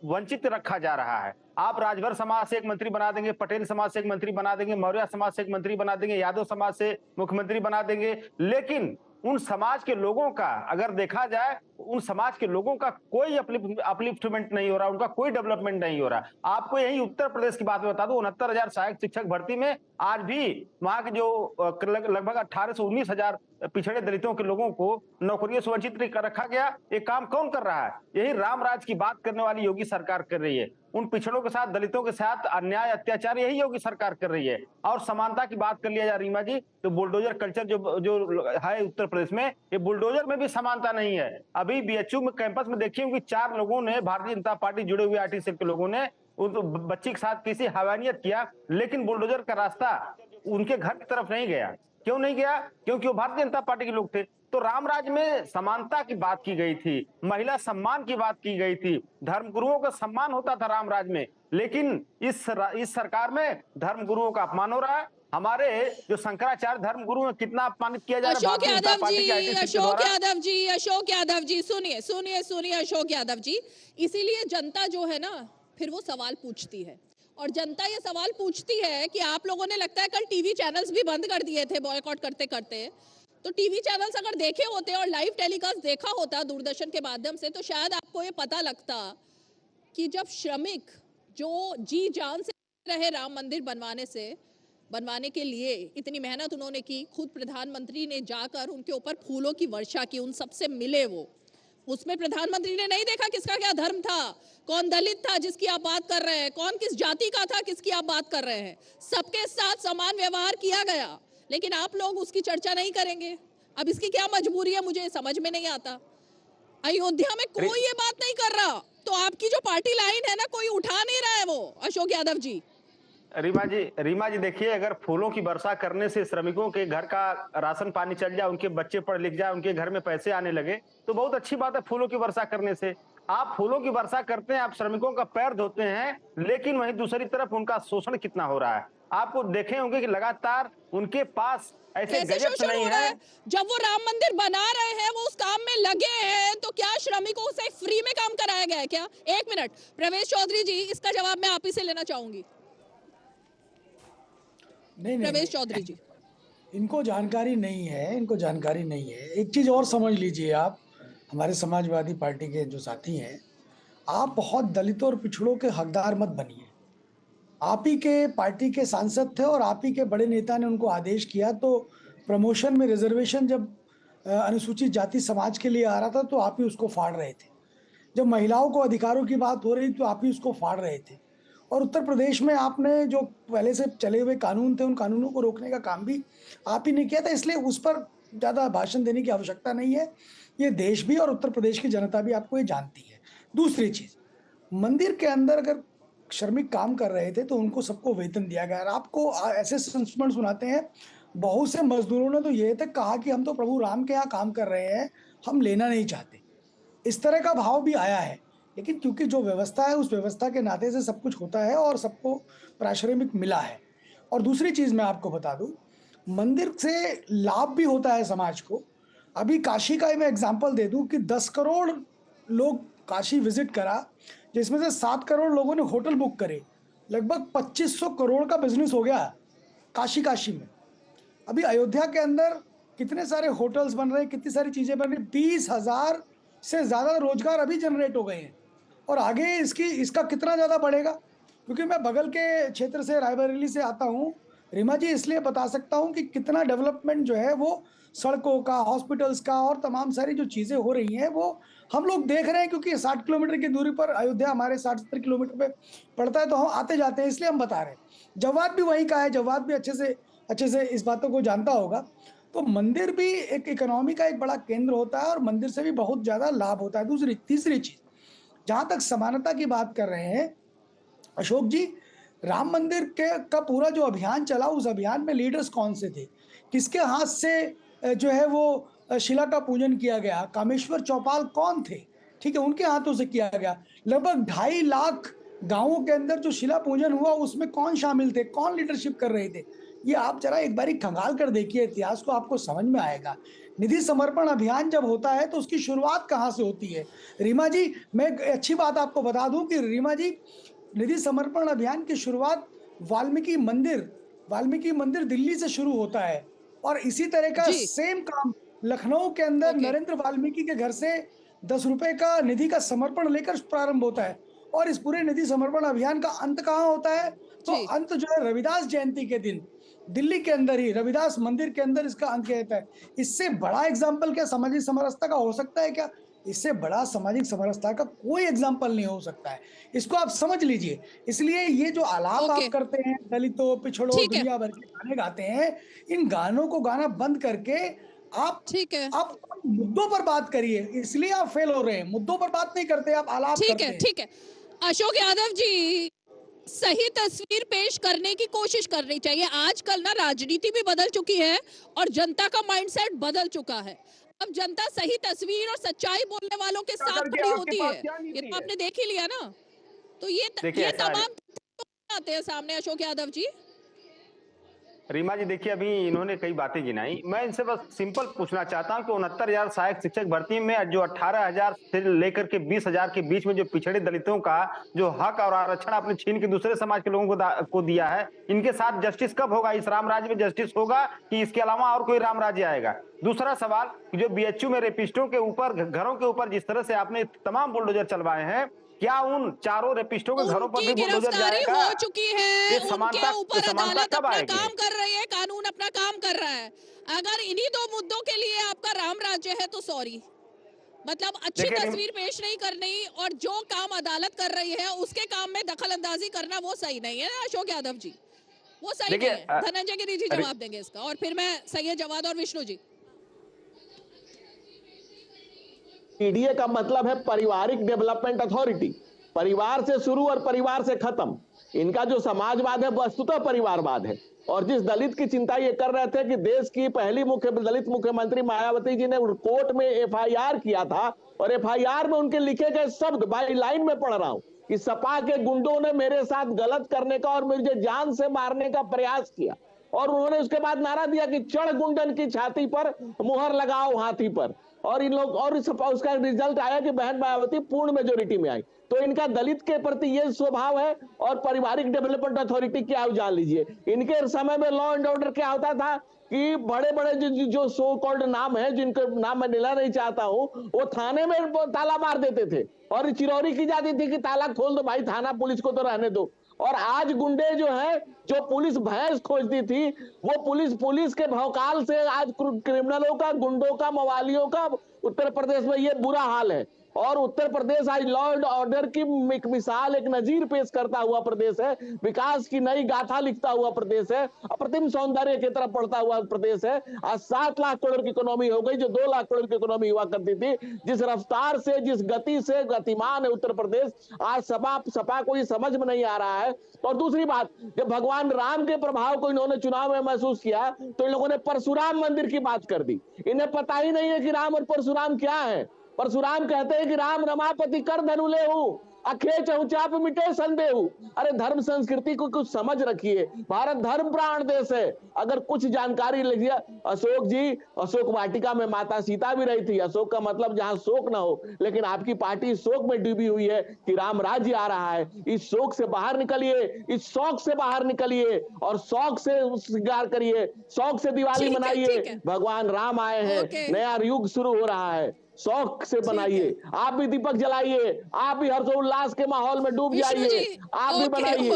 वंचित रखा जा रहा है। आप राजभर समाज से एक मंत्री बना देंगे, पटेल समाज से एक मंत्री बना देंगे, मौर्य समाज से एक मंत्री बना देंगे, यादव समाज से मुख्यमंत्री बना देंगे, लेकिन उन समाज के लोगों का अगर देखा जाए, उन समाज के लोगों का कोई अपलिफ्टमेंट नहीं हो रहा, उनका कोई डेवलपमेंट नहीं हो रहा। आपको यही उत्तर प्रदेश की बात बता दूं, 69,000 सहायक शिक्षक भर्ती में आज भी वहां के जो लगभग 18 से 19,000 पिछड़े दलितों के लोगों को नौकरियों से वंचित रखा गया। ये काम कौन कर रहा है? यही राम राज की बात करने वाली योगी सरकार कर रही है। उन पिछड़ों के साथ, दलितों के साथ अन्याय अत्याचार यही योगी सरकार कर रही है। और समानता की बात कर लिया जाए रीमा जी, तो बुलडोजर कल्चर जो है उत्तर प्रदेश में, ये बुलडोजर में भी समानता नहीं है। अभी बीएचयू में कैंपस में देखिए कि 4 लोगों ने, भारतीय जनता पार्टी जुड़े हुए आरटी सेल के लोगों ने उस बच्ची के साथ किसी हैवानियत किया, लेकिन बुलडोजर का रास्ता उनके घर की तरफ नहीं गया। क्यों नहीं गया? क्योंकि वो भारतीय जनता पार्टी के लोग थे। तो रामराज में समानता की बात की गई थी, महिला सम्मान की बात की गई थी, धर्मगुरुओं का सम्मान होता था रामराज में, लेकिन इस सरकार में धर्मगुरुओं का अपमान हो रहा है। हमारे जो शंकराचार्य धर्मगुरु हैं, कितना अपमानित किया जा रहा है। अशोक यादव जी, सुनिए अशोक यादव जी, इसीलिए जनता जो है ना, फिर वो सवाल पूछती है, और जनता ये सवाल पूछती है कि आप लोगों ने, लगता है कल टीवी चैनल्स भी बंद कर दिए थे बॉयकॉट करते करते, तो टीवी चैनल्स अगर देखे होते और लाइव टेलीकास्ट देखा होता दूरदर्शन के माध्यम से, तो शायद आपको ये पता लगता कि जब श्रमिक जो जी जान से रहे राम मंदिर बनवाने के लिए, इतनी मेहनत उन्होंने की, खुद प्रधानमंत्री ने जाकर उनके ऊपर फूलों की वर्षा की, उन सबसे मिले वो, उसमें प्रधानमंत्री ने नहीं देखा किसका क्या धर्म था, कौन दलित था जिसकी आप बात कर रहे हैं, कौन किस जाति का था किसकी आप बात कर रहे हैं, सबके साथ समान व्यवहार किया गया। लेकिन आप लोग उसकी चर्चा नहीं करेंगे। अब इसकी क्या मजबूरी है, मुझे समझ में नहीं आता। अयोध्या में कोई ये बात नहीं कर रहा, तो आपकी जो पार्टी लाइन है ना, कोई उठा नहीं रहा है वो। अशोक यादव जी, रीमा जी देखिए, अगर फूलों की वर्षा करने से श्रमिकों के घर का राशन पानी चल जाए, उनके बच्चे पढ़ लिख जाए, उनके घर में पैसे आने लगे, तो बहुत अच्छी बात है फूलों की वर्षा करने से। आप फूलों की वर्षा करते हैं, आप श्रमिकों का पैर धोते हैं, लेकिन वहीं दूसरी तरफ उनका शोषण कितना हो रहा है। आपको देखे होंगे कि लगातार उनके पास ऐसे कैसे गैजेट्स शोषण नहीं हो रहा है। है? जब वो राम मंदिर बना रहे हैं, वो उस काम में लगे हैं, तो क्या श्रमिकों से फ्री में काम कराया गया है क्या? एक मिनट, प्रवेश चौधरी जी, इसका जवाब मैं आप ही से लेना चाहूंगी। नहीं प्रवेश चौधरी जी, इनको जानकारी नहीं है, इनको जानकारी नहीं है। एक चीज और समझ लीजिए आप, हमारे समाजवादी पार्टी के जो साथी हैं, आप बहुत दलितों और पिछड़ों के हकदार मत बनिए। आप ही के पार्टी के सांसद थे और आप ही के बड़े नेता ने उनको आदेश किया, तो प्रमोशन में रिजर्वेशन जब अनुसूचित जाति समाज के लिए आ रहा था तो आप ही उसको फाड़ रहे थे। जब महिलाओं को अधिकारों की बात हो रही तो आप ही उसको फाड़ रहे थे। और उत्तर प्रदेश में आपने जो पहले से चले हुए कानून थे, उन कानूनों को रोकने का काम भी आप ही ने किया था, इसलिए उस पर ज़्यादा भाषण देने की आवश्यकता नहीं है। ये देश भी और उत्तर प्रदेश की जनता भी आपको ये जानती है। दूसरी चीज़, मंदिर के अंदर अगर श्रमिक काम कर रहे थे तो उनको सबको वेतन दिया गया। आपको ऐसे संस्मरण सुनाते हैं, बहुत से मजदूरों ने तो ये तक कहा कि हम तो प्रभु राम के यहाँ काम कर रहे हैं, हम लेना नहीं चाहते। इस तरह का भाव भी आया है, लेकिन क्योंकि जो व्यवस्था है उस व्यवस्था के नाते से सब कुछ होता है और सबको पारिश्रमिक मिला है। और दूसरी चीज़ मैं आपको बता दूं, मंदिर से लाभ भी होता है समाज को। अभी काशी का मैं एग्जांपल दे दूं कि 10 करोड़ लोग काशी विजिट करा, जिसमें से 7 करोड़ लोगों ने होटल बुक करे। लगभग 2500 करोड़ का बिजनेस हो गया काशी में। अभी अयोध्या के अंदर कितने सारे होटल्स बन रहे हैं, कितनी सारी चीज़ें बन रही, 20,000 से ज़्यादा रोजगार अभी जनरेट हो गए हैं। और आगे इसका कितना ज़्यादा बढ़ेगा, क्योंकि मैं बगल के क्षेत्र से रायबरेली से आता हूँ रीमा जी, इसलिए बता सकता हूँ कि कितना डेवलपमेंट जो है वो सड़कों का, हॉस्पिटल्स का और तमाम सारी जो चीज़ें हो रही हैं वो हम लोग देख रहे हैं। क्योंकि 60 किलोमीटर की दूरी पर अयोध्या हमारे 60-70 किलोमीटर पे पड़ता है, तो हम आते जाते हैं, इसलिए हम बता रहे हैं। जवाब भी वहीं का है, जवाब भी अच्छे से इस बातों को जानता होगा। तो मंदिर भी एक इकोनॉमी का एक बड़ा केंद्र होता है और मंदिर से भी बहुत ज़्यादा लाभ होता है। तीसरी चीज़, जहाँ तक समानता की बात कर रहे हैं अशोक जी, राम मंदिर का पूरा जो अभियान चला, उस अभियान में लीडर्स कौन से थे, किसके हाथ से जो है वो शिला का पूजन किया गया? कामेश्वर चौपाल कौन थे? ठीक है, उनके हाथों से किया गया। लगभग 2.5 लाख गांवों के अंदर जो शिला पूजन हुआ उसमें कौन शामिल थे, कौन लीडरशिप कर रहे थे? ये आप जरा एक बारी खंगाल कर देखिए इतिहास को, आपको समझ में आएगा। निधि समर्पण अभियान जब होता है तो उसकी शुरुआत कहाँ से होती है? रीमा जी, मैं अच्छी बात आपको बता दूं कि रीमा जी, निधि समर्पण अभियान की शुरुआत वाल्मीकि मंदिर दिल्ली से शुरू होता है। और इसी तरह का सेम काम लखनऊ के अंदर नरेंद्र वाल्मीकि के घर से 10 रुपए का निधि का समर्पण लेकर प्रारंभ होता है। और इस पूरे निधि समर्पण अभियान का अंत कहाँ होता है? तो अंत जो है रविदास जयंती के दिन दिल्ली के अंदर ही रविदास मंदिर के अंदर इसका अंत किया जाता है। इससे बड़ा एग्जाम्पल क्या सामाजिक समरसता का हो सकता है क्या? इससे बड़ा सामाजिक समरसता का कोई एग्जाम्पल नहीं हो सकता है। इसको आप समझ लीजिए। इसलिए ये जो आलाप आप करते हैं, दलितों, पिछड़ों, दुनिया भर के गाने गाते हैं, इन गानों को गाना बंद करके आप मुद्दों पर बात करिए। इसलिए आप फेल हो रहे हैं, मुद्दों पर बात नहीं करते, आप आलाप करते हैं। ठीक है अशोक यादव जी, सही तस्वीर पेश करने की कोशिश करनी चाहिए। आजकल ना राजनीति भी बदल चुकी है और जनता का माइंडसेट बदल चुका है। अब जनता सही तस्वीर और सच्चाई बोलने वालों के साथ खड़ी होती है। ये तो आपने देख ही लिया ना। तो ये तमाम आते हैं सामने अशोक यादव जी। रीमा जी देखिए, अभी इन्होंने कई बातें गिनाई। मैं इनसे बस सिंपल पूछना चाहता हूं कि 69,000 सहायक शिक्षक भर्ती में जो 18,000 से लेकर के 20,000 के बीच में जो पिछड़े दलितों का जो हक और आरक्षण आपने छीन के दूसरे समाज के लोगों को दिया है, इनके साथ जस्टिस कब होगा? इस राम राज्य में जस्टिस होगा कि इसके अलावा और कोई राम राज्य आएगा? दूसरा सवाल, जो बीएचयू में रेपिस्टों के ऊपर, घरों के ऊपर जिस तरह से आपने तमाम बुलडोजर चलवाए हैं, क्या उन चारों रेपिस्टों के घरों पर भी बुलडोजर जाएगा? हो चुकी है, उनके ऊपर अदालत अपना आएगी? काम कर रही है, कानून अपना काम कर रहा है। अगर इन्हीं 2 मुद्दों के लिए आपका राम राज्य है तो सॉरी, मतलब अच्छी तस्वीर पेश नहीं करनी और जो काम अदालत कर रही है उसके काम में दखल अंदाजी करना वो सही नहीं है ना अशोक यादव जी, वो सही नहीं है। धनंजय गिरी जी जवाब देंगे इसका, और फिर मैं सैयद जवाद और विष्णु जी। पीडीए का मतलब है पारिवारिक डेवलपमेंट अथॉरिटी, परिवार से शुरू और परिवार से खत्म। इनका जो समाजवाद है वस्तुतः परिवारवाद है। और जिस दलित की चिंता ये कर रहे थे कि देश की पहली दलित मुख्यमंत्री मायावती जी ने कोर्ट में एफआईआर किया था, और एफआईआर में उनके लिखे गए शब्द बाई लाइन में पढ़ रहा हूं, कि सपा के गुंडों ने मेरे साथ गलत करने का और मुझे जान से मारने का प्रयास किया, और उन्होंने उसके बाद नारा दिया कि चढ़ गुंडन की छाती पर मुहर लगाओ हाथी पर, और इन लोग और उसका रिजल्ट आया कि बहन मायावती पूर्ण मेजोरिटी में आई। तो इनका दलित के प्रति ये स्वभाव है, और पारिवारिक डेवलपमेंट अथॉरिटी क्या है जान लीजिए। इनके समय में लॉ एंड ऑर्डर क्या होता था कि बड़े बड़े जो सो कॉल्ड नाम है, जिनका नाम मैं लेना नहीं चाहता हूं, वो थाने में ताला मार देते थे और चिरौरी की जाती थी कि ताला खोल दो भाई, थाना पुलिस को तो रहने दो। और आज गुंडे जो है, जो पुलिस भैंस खोजती थी, वो पुलिस के भौकाल से आज क्रिमिनलों का, गुंडों का, मवालियों का उत्तर प्रदेश में ये बुरा हाल है। और उत्तर प्रदेश आज लॉ एंड ऑर्डर की एक मिसाल, एक नजीर पेश करता हुआ प्रदेश है, विकास की नई गाथा लिखता हुआ प्रदेश है, अप्रतिम सौंदर्य की तरफ बढ़ता हुआ प्रदेश है। आज 7 लाख करोड़ की इकोनॉमी हो गई, जो 2 लाख करोड़ की इकोनॉमी हुआ करती थी। जिस रफ्तार से, जिस गति से गतिमान है उत्तर प्रदेश, आज सपा को ये समझ में नहीं आ रहा है। और दूसरी बात, जब भगवान राम के प्रभाव को इन्होंने चुनाव में महसूस किया तो इन लोगों ने परशुराम मंदिर की बात कर दी। इन्हें पता ही नहीं है कि राम और परशुराम क्या है। परशुराम कहते हैं कि राम रमापति कर धनु लेहु, अखे चहुचाप मिटे संदेहु। अरे धर्म संस्कृति को कुछ समझ रखिए, भारत धर्म प्राण देश है। अगर कुछ जानकारी लीजिए, अशोक जी, अशोक वाटिका में माता सीता भी रही थी। अशोक का मतलब जहां शोक ना हो, लेकिन आपकी पार्टी शोक में डूबी हुई है कि राम राज्य आ रहा है। इस शोक से बाहर निकलिए, इस शौक से बाहर निकलिए और शौक से श्रृंगार करिए, शौक से दिवाली मनाइए। भगवान राम आए हैं, नया युग शुरू हो रहा है, शौक से बनाइए। आप भी दीपक जलाइए, आप भी हर्षोल्लास के माहौल में डूब जाइए, आप भी बनाइए।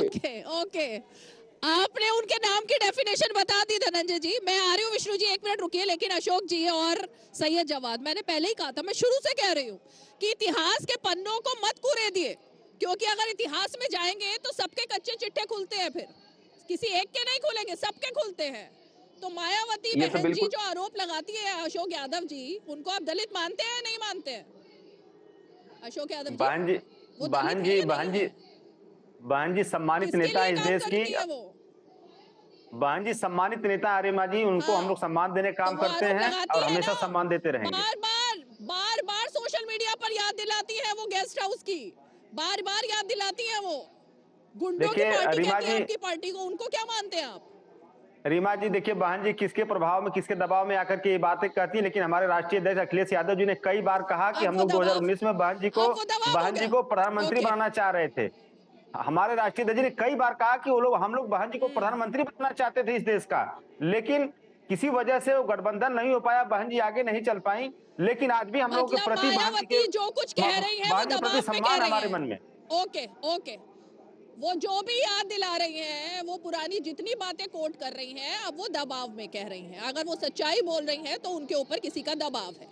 ओके, आपने उनके नाम की डेफिनेशन बता दी धनंजय जी। मैं आ रही हूँ विष्णु जी, 1 मिनट रुकिए। लेकिन अशोक जी और सैयद जवाद, मैंने पहले ही कहा था, मैं शुरू से कह रही हूँ कि इतिहास के पन्नों को मत कुरेदिए, क्योंकि अगर इतिहास में जाएंगे तो सबके कच्चे चिट्ठे खुलते हैं, फिर किसी एक के नहीं खुलेंगे, सबके खुलते हैं। तो मायावती बहन जी जो आरोप लगाती है अशोक यादव जी, उनको आप दलित मानते हैं नहीं मानते हैं? अशोक यादव बहन जी सम्मानित नेता इस देश की, बहन जी सम्मानित नेता अरिमा जी, उनको हम लोग सम्मान देने काम करते हैं और हमेशा सम्मान देते रहेंगे। बार बार सोशल मीडिया पर याद दिलाती है वो गेस्ट हाउस की, बार बार याद दिलाती है वो गुंडों की पार्टी कहती है आपकी पार्टी को। उनको क्या मानते हैं आप? रीमा जी देखिए, बहन जी किसके प्रभाव में, किसके दबाव में आकर के ये बातें कहती है, लेकिन हमारे राष्ट्रीय अध्यक्ष अखिलेश यादव जी ने कई बार कहा कि हम लोग 2019 में बहन जी को प्रधानमंत्री बनाना चाह रहे थे। हमारे राष्ट्रीय अध्यक्ष ने कई बार कहा कि हम लोग बहन जी को प्रधानमंत्री बनाना चाहते थे इस देश का, लेकिन किसी वजह से वो गठबंधन नहीं हो पाया, बहन जी आगे नहीं चल पाई। लेकिन आज भी हम लोगों के प्रति बहन जी जो कुछ कह रही है, बहन जी प्रति सम्मान हमारे मन में। ओके, वो जो भी याद दिला रही हैं, वो पुरानी जितनी बातें कोट कर रही हैं, अब वो दबाव में कह रही हैं। अगर वो सच्चाई बोल रही हैं तो उनके ऊपर किसी का दबाव है,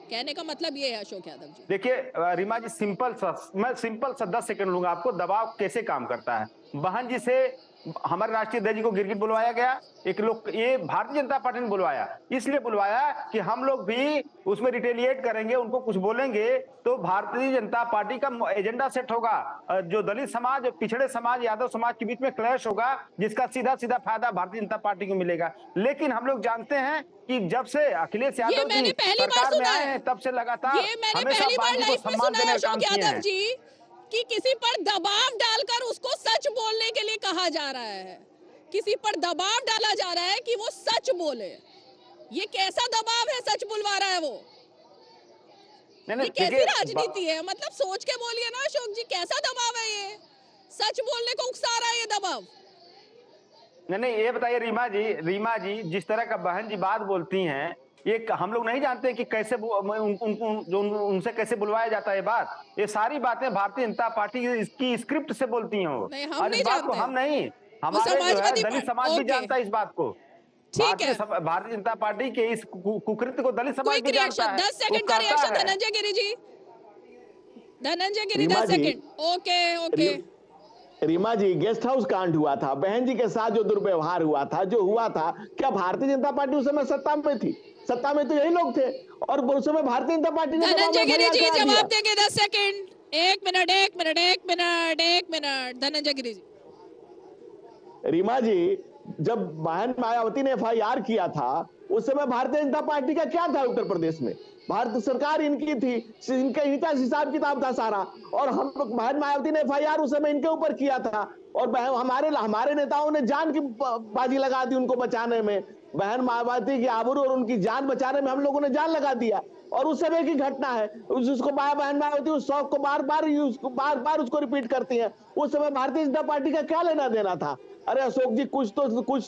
कहने का मतलब ये है अशोक यादव जी। देखिए रीमा जी, मैं सिंपल सा 10 सेकंड लूंगा आपको। दबाव कैसे काम करता है? बहन जी से हमारे राष्ट्रीय अध्यक्ष जी को गिरगिट बुलवाया गया, ये भारतीय जनता पार्टी ने बुलवाया, इसलिए बुलवाया कि हम लोग भी उसमें रिटेलिएट करेंगे, उनको कुछ बोलेंगे तो भारतीय जनता पार्टी का एजेंडा सेट होगा, जो दलित समाज, पिछड़े समाज, यादव समाज के बीच में क्लैश होगा, जिसका सीधा सीधा फायदा भारतीय जनता पार्टी को मिलेगा। लेकिन हम लोग जानते हैं कि जब से अखिलेश यादव जी सरकार में आए हैं, तब से लगातार हमेशा पार्टी को सम्मान देने का काम किए हैं कि किसी पर दबाव डालकर उसको सच बोलने के लिए कहा जा रहा है, किसी पर दबाव डाला जा रहा है कि वो सच बोले। ये कैसा दबाव है? सच बुलवा रहा है वो? ये कैसी राजनीति है? मतलब सोच के बोलिए ना अशोक जी, कैसा दबाव है ये? सच बोलने को उकसा रहा है ये दबाव। नहीं, ये बताइए रीमा जी जिस तरह का बहन जी बात बोलती हैं, ये हम लोग नहीं जानते कि कैसे उनसे कैसे बुलवाया जाता है। ये बात, ये सारी बातें भारतीय जनता पार्टी की स्क्रिप्ट से बोलती हैं वो। इस बात को हम नहीं, हमारे जो है दलित समाज भी जानता है इस बात को। भारतीय जनता पार्टी के इस कुकृत्य को दलित समाज भी जानता है। 10 सेकंड का रिएक्शन धनंजय गिरी जी, 10 सेकंड। ओके रीमा जी, गेस्ट हाउस कांड हुआ था, बहन जी के साथ जो दुर्व्यवहार हुआ था, जो हुआ था, क्या भारतीय जनता पार्टी उस समय सत्ता में थी? सत्ता में तो यही लोग थे, और उस समय भारतीय जनता पार्टी ने धनंजय गिरी जी जवाब देंगे। 10 सेकंड, 1 मिनट धनंजय गिरी जी। रीमा जी, जब बहन मायावती ने FIR किया था उस समय भारतीय जनता पार्टी का क्या था उत्तर प्रदेश में? भारत सरकार इनकी थी, इनका हिसाब किताब था सारा, और हम बहन मायावती ने FIR उस समय इनके ऊपर किया था, और हमारे नेताओं ने जान की बाजी लगा दी उनको बचाने में। बहन मायावती की आबरू और उनकी जान बचाने में हम लोगों ने जान लगा दिया, और उस समय की घटना है। उसको बहन मायावती उस शौक को बार बार उसको रिपीट करती है। उस समय भारतीय जनता पार्टी का क्या लेना देना था? अरे अशोक जी, कुछ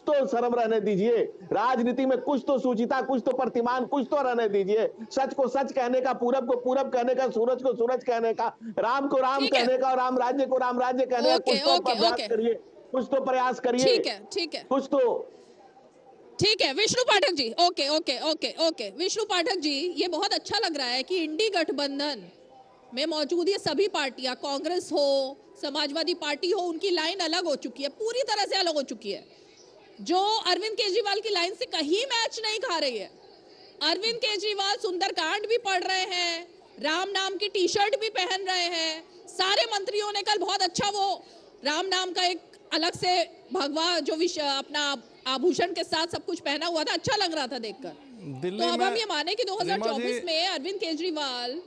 तो शर्म रहने दीजिए। राजनीति में कुछ तो सूचिता, कुछ तो प्रतिमान, कुछ तो रहने दीजिए। सच को सच कहने का, पूरब को पूरब कहने का, सूरज को सूरज कहने का, राम को राम कहने का और राम राज्य को राम राज्य कहने का कुछ तो प्रयास करिए, कुछ तो प्रयास करिए। ठीक है कुछ तो। ठीक है विष्णु पाठक जी, ओके विष्णु पाठक जी, ये बहुत अच्छा लग रहा है कि इंडी गठबंधन में मौजूद ये सभी पार्टियां, कांग्रेस हो, समाजवादी पार्टी हो, उनकी लाइन अलग हो चुकी है, पूरी तरह से अलग हो चुकी है, जो अरविंद केजरीवाल की लाइन से कहीं मैच नहीं खा रही है। अरविंद केजरीवाल सुंदरकांड भी पढ़ रहे हैं, राम नाम की टी-शर्ट भी पहन रहे हैं। सारे मंत्रियों ने कल बहुत अच्छा वो राम नाम का एक अलग से भगवा जो अपना आभूषण के साथ सब कुछ पहना हुआ था, अच्छा लग रहा था देखकर। तो अब हम ये माने कि 2024 में अरविंद केजरीवाल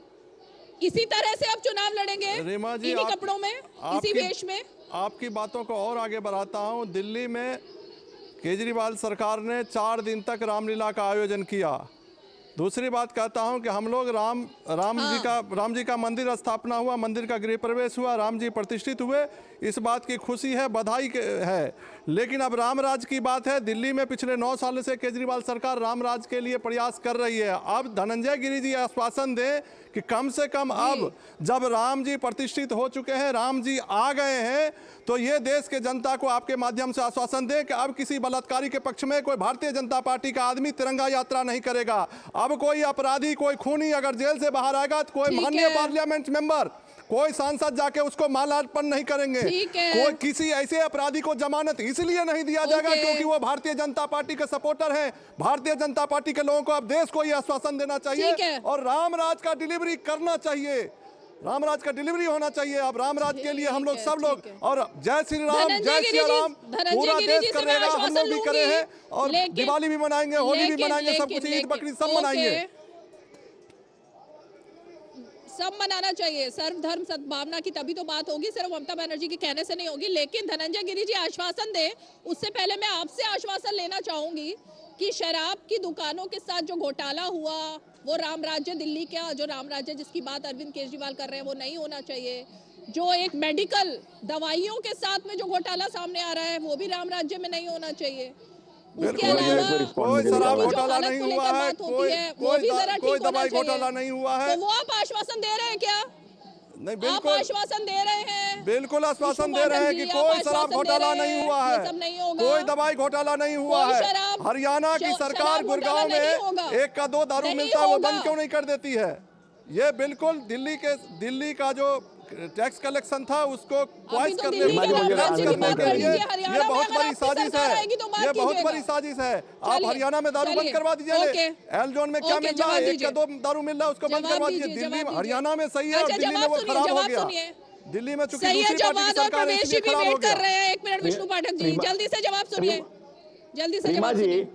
इसी तरह से अब चुनाव लड़ेंगे, इन्हीं कपड़ों में, इसी वेश में। आपकी बातों को और आगे बढ़ाता हूं। दिल्ली में केजरीवाल सरकार ने 4 दिन तक रामलीला का आयोजन किया। दूसरी बात कहता हूं कि हम लोग राम जी का मंदिर स्थापना हुआ, मंदिर का गृह प्रवेश हुआ, राम जी प्रतिष्ठित हुए, इस बात की खुशी है, बधाई है। लेकिन अब रामराज की बात है। दिल्ली में पिछले 9 साल से केजरीवाल सरकार रामराज के लिए प्रयास कर रही है। अब धनंजय गिरी जी आश्वासन दें कि कम से कम अब जब राम जी प्रतिष्ठित हो चुके हैं, राम जी आ गए हैं, तो ये देश के जनता को आपके माध्यम से आश्वासन दें कि अब किसी बलात्कारी के पक्ष में कोई भारतीय जनता पार्टी का आदमी तिरंगा यात्रा नहीं करेगा। अब कोई अपराधी, कोई खूनी अगर जेल से बाहर आएगा तो कोई माननीय पार्लियामेंट मेंबर, कोई सांसद जाके उसको माल्यार्पण नहीं करेंगे। कोई किसी ऐसे अपराधी को जमानत इसलिए नहीं दिया जाएगा क्योंकि वो भारतीय जनता पार्टी के सपोर्टर हैं। भारतीय जनता पार्टी के लोगों को अब देश को यह आश्वासन देना चाहिए और रामराज का डिलीवरी करना चाहिए, रामराज का डिलीवरी होना चाहिए। अब रामराज के लिए हम लोग सब लोग, और जय श्री राम, जय श्री राम पूरा देश करेगा, हम लोग भी करे हैं, और दिवाली भी मनाएंगे, होली भी मनाएंगे, सब कुछ, ईद बकरीद सब मनाएंगे, सब मनाना चाहिए। सर्वधर्म सद्भावना की तभी तो बात होगी, सिर्फ ममता बनर्जी के कहने से नहीं होगी। लेकिन धनंजय गिरी जी आश्वासन दे, उससे पहले मैं आपसे आश्वासन लेना चाहूंगी कि शराब की दुकानों के साथ जो घोटाला हुआ, वो राम राज्य दिल्ली का जो राम राज्य जिसकी बात अरविंद केजरीवाल कर रहे हैं, वो नहीं होना चाहिए। जो एक मेडिकल दवाइयों के साथ में जो घोटाला सामने आ रहा है, वो भी राम राज्य में नहीं होना चाहिए। उसके अलावा कोई शराब घोटाला नहीं हुआ है, कोई दवाई घोटाला नहीं हुआ है। तो वो आप आश्वासन दे रहे हैं क्या? नहीं, बिल्कुल आप आश्वासन दे रहे हैं, बिल्कुल आश्वासन दे रहे हैं कि कोई शराब घोटाला नहीं हुआ है, कोई दवाई घोटाला नहीं हुआ है। हरियाणा की सरकार गुड़गांव में 1 का 2 दारू मिलता है, वो बंद क्यों नहीं कर देती है? ये बिल्कुल दिल्ली का जो टैक्स कलेक्शन था उसको क्वाइस करने के लिए ये बहुत बड़ी साजिश है, ये बहुत बड़ी साजिश है। आप हरियाणा में दारू बंद करवा दीजिए। एल जोन में क्या मिल रहा है, 1 का 2 दारू मिल रहा है, उसको बंद करवा दीजिए। दिल्ली में, हरियाणा में सही है और दिल्ली में वो खराब हो गया। दिल्ली में चूंकि दूसरी पार्टी की सरकार है इसलिए खराब हो गया। 1 मिनट विष्णु पाठक जी, जल्दी से जवाब सुनिए, जल्दी से जवाब सुनिए।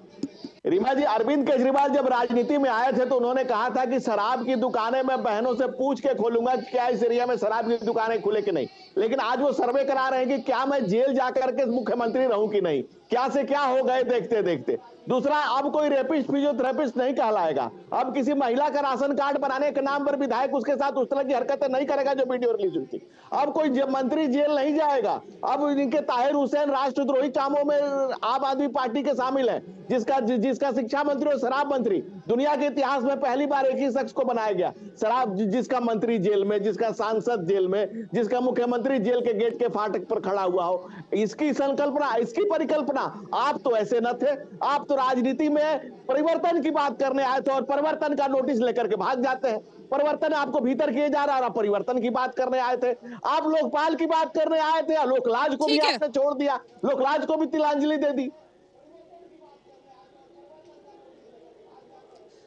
रीमा जी, अरविंद केजरीवाल जब राजनीति में आए थे तो उन्होंने कहा था कि शराब की दुकानें मैं बहनों से पूछ के खोलूंगा कि क्या इस एरिया में शराब की दुकानें खुले कि नहीं। लेकिन आज वो सर्वे करा रहे हैं कि क्या मैं जेल जाकर के मुख्यमंत्री रहूं कि नहीं। क्या से क्या हो गए देखते देखते। दूसरा, अब कोई रेपिस्ट फिजियोथेरेपिस्ट नहीं कहलाएगा। अब किसी महिला का राशन कार्ड बनाने के नाम पर विधायक उसके साथ उस तरह की हरकतें नहीं करेगा जो वीडियो रिलीज हुई थी। अब कोई मंत्री जेल नहीं जाएगा। अब इनके ताहिर हुसैन राष्ट्रद्रोही कामों में आम आदमी पार्टी के शामिल है, जिसका शिक्षा मंत्री और शराब मंत्री, दुनिया के इतिहास में पहली बार एक ही शख्स को बनाया गया। शराब, जिसका मंत्री जेल में, जिसका सांसद जेल में, जिसका मुख्यमंत्री जेल के गेट के फाटक पर खड़ा हुआ हो, इसकी संकल्पना, इसकी परिकल्पना। आप तो ऐसे न थे, आप तो राजनीति में परिवर्तन की बात करने आए थे और परिवर्तन का नोटिस लेकर के भाग जाते हैं। परिवर्तन आपको भीतर किए जा रहा है, परिवर्तन की बात करने आए थे। आप लोकपाल की बात करने आए थे, लोकलाज को भी आपने छोड़ दिया, लोकलाज को भी तिलांजलि दे दी।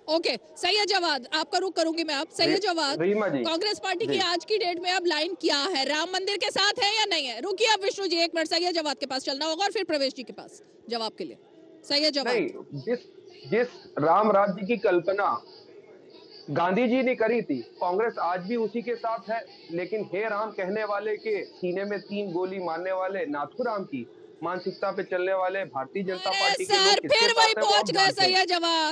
ओके, सही है जवाब आपका, रुक करूंगी मैं। आप सही है जवाब। कांग्रेस पार्टी की आज की डेट में अब लाइन क्या है, राम मंदिर के साथ है या नहीं है? रुकिए आप विष्णु जी 1 मिनट, सही है जवाब के पास चलना होगा और फिर प्रवेश जी के पास। जवाब के लिए। सैयद जवाद। नहीं, जिस राम राज्य की कल्पना गांधी जी ने करी थी, कांग्रेस आज भी उसी के साथ है। लेकिन हे राम कहने वाले के सीने में 3 गोली मारने वाले नाथूराम की मानसिकता पे चलने वाले भारतीय जनता पार्टी के लोग फिर वही पहुंच गए सैयद जवाद।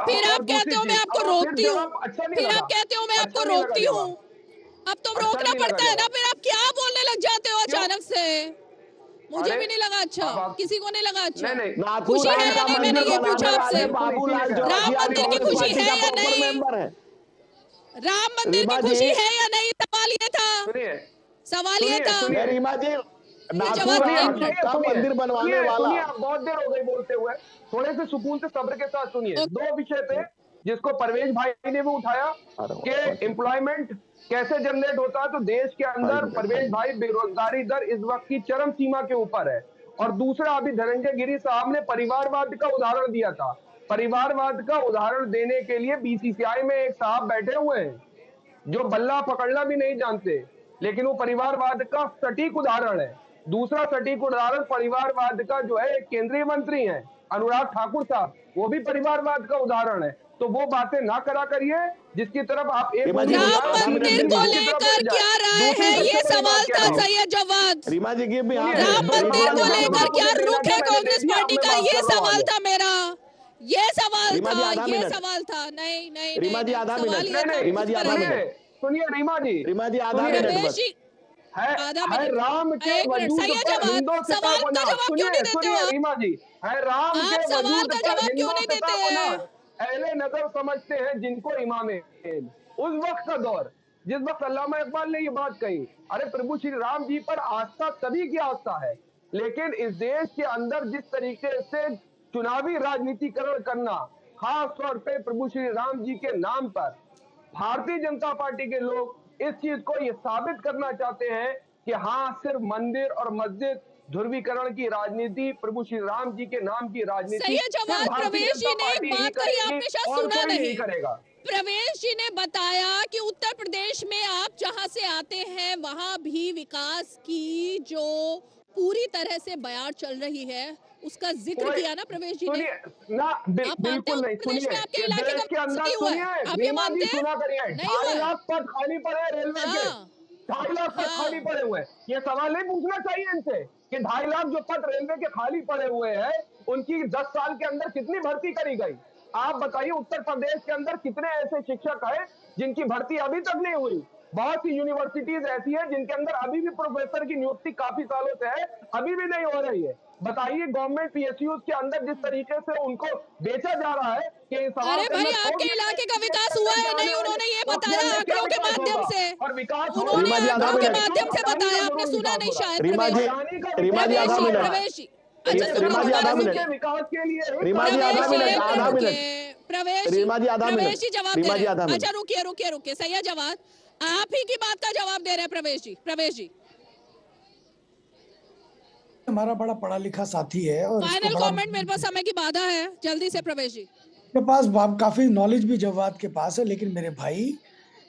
फिर आप कहते हो मैं आपको रोकती हूँ, फिर आप कहते हो मैं आपको रोकती हूँ। अब तो रोकना पड़ता है ना, फिर आप क्या बोलने लग जाते हो अचानक से। मुझे भी नहीं लगा अच्छा, किसी को नहीं लगा अच्छा। खुशी है या नहीं, मैंने ये पूछा आपसे। राम मंदिर की खुशी है या नहीं, राम मंदिर की खुशी है या नहीं, सवाल ये था, सवाल ये था। रीमा जी, का मंदिर बनवाने वाला। आप बहुत देर हो गई बोलते हुए, थोड़े से सुकून से सब्र के साथ सुनिए। 2 विषय थे जिसको परवेज भाई ने भी उठाया कि एम्प्लॉयमेंट कैसे जनरेट होता है। तो देश के अंदर परवेज भाई बेरोजगारी दर इस वक्त की चरम सीमा के ऊपर है। और दूसरा, अभी धनंजय गिरी साहब ने परिवारवाद का उदाहरण दिया था। परिवारवाद का उदाहरण देने के लिए बीसीसीआई में एक साहब बैठे हुए हैं जो बल्ला पकड़ना भी नहीं जानते, लेकिन वो परिवारवाद का सटीक उदाहरण है। दूसरा सटीक उदाहरण परिवारवाद का जो है एक केंद्रीय मंत्री है अनुराग ठाकुर साहब, वो भी परिवारवाद का उदाहरण है। तो वो बातें ना करा करिए जिसकी तरफ आप एक राम मंदिर को लेकर क्या राय है, ये सवाल था सैयद जवाद। रीमा जी की राम मंदिर को लेकर क्या रुख है कांग्रेस पार्टी का, ये सवाल था मेरा, ये सवाल था, ये सवाल था। नहीं रीमा जी आधा मिनट, रीमा जी आधा मिनट सुनिए। रीमा जी आधा मिनट है राम के वजूद पर हिंदों से सवाल का जवाब क्यों नहीं देते हो रीमा जी? है राम के सवाल वजूद का जवाब क्यों नहीं देते हैं? अहले नजर समझते हैं जिनको इमामे। उस वक्त का दौर जिस वक्त अल्लामा इकबाल ने ये बात कही, अरे प्रभु श्री राम जी पर आस्था सभी की आस्था है, लेकिन इस देश के अंदर जिस तरीके से चुनावी राजनीतिकरण करना, खास तौर पे प्रभु श्री राम जी के नाम पर भारतीय जनता पार्टी के लोग इस चीज को ये साबित करना चाहते हैं कि हाँ, सिर्फ मंदिर और मस्जिद ध्रुवीकरण की राजनीति, प्रभु श्री राम जी के नाम की राजनीति। सैयद जवाद, प्रवेश जी ने एक बात कही, आपने शायद सुना नहीं। करेगा। प्रवेश जी ने बताया कि उत्तर प्रदेश में आप जहां से आते हैं वहां भी विकास की जो पूरी तरह से बयार चल रही है उसका जिक्र किया ना प्रवेश जी ने। बिल्कुल नहीं। सुनिए, आपके इलाके का अंदर सुनिए, आप ये मानते हैं? सुना करिए, 2.5 लाख पद खाली पड़े रेलवे के, 2.5 लाख पद खाली पड़े हुए। ये सवाल नहीं पूछना चाहिए इनसे कि 2.5 लाख जो पद रेलवे के खाली पड़े हुए हैं उनकी 10 साल के अंदर कितनी भर्ती करी गई। आप बताइए उत्तर प्रदेश के अंदर कितने ऐसे शिक्षक हैं जिनकी भर्ती अभी तक नहीं हुई। बहुत सी यूनिवर्सिटीज ऐसी है जिनके अंदर अभी भी प्रोफेसर की नियुक्ति काफी सालों से है, अभी भी नहीं हो रही है। बताइए गवर्नमेंट पीएसयू के अंदर जिस तरीके से उनको बेचा जा रहा है कि अरे भाई, आपके इलाके का विकास हुआ है नहीं, उन्होंने ये बताया आंकड़ों के माध्यम से, और विकास उन्होंने आंकड़ों के माध्यम से बताया, आपने सुना नहीं शायद। रीमा जी आधा मिनट, प्रवेश जी रीमा जी आधा मिनट, विकास के लिए रीमा जी आधा मिनट, आधा मिनट, प्रवेश रीमा जी आधा मिनट, प्रवेश जी जवाब दे रीमा जी आधा रहे हैं। मिनट। अच्छा रुकिए सैयद जवाद, आप ही की बात का जवाब दे रहे हैं प्रवेश जी। हमारा बड़ा पढ़ा लिखा साथी है और फाइनल कमेंट, मेरे पास समय की बाधा है, जल्दी से प्रवेश जी। के पास काफी नॉलेज भी जवाद के पास है, लेकिन मेरे भाई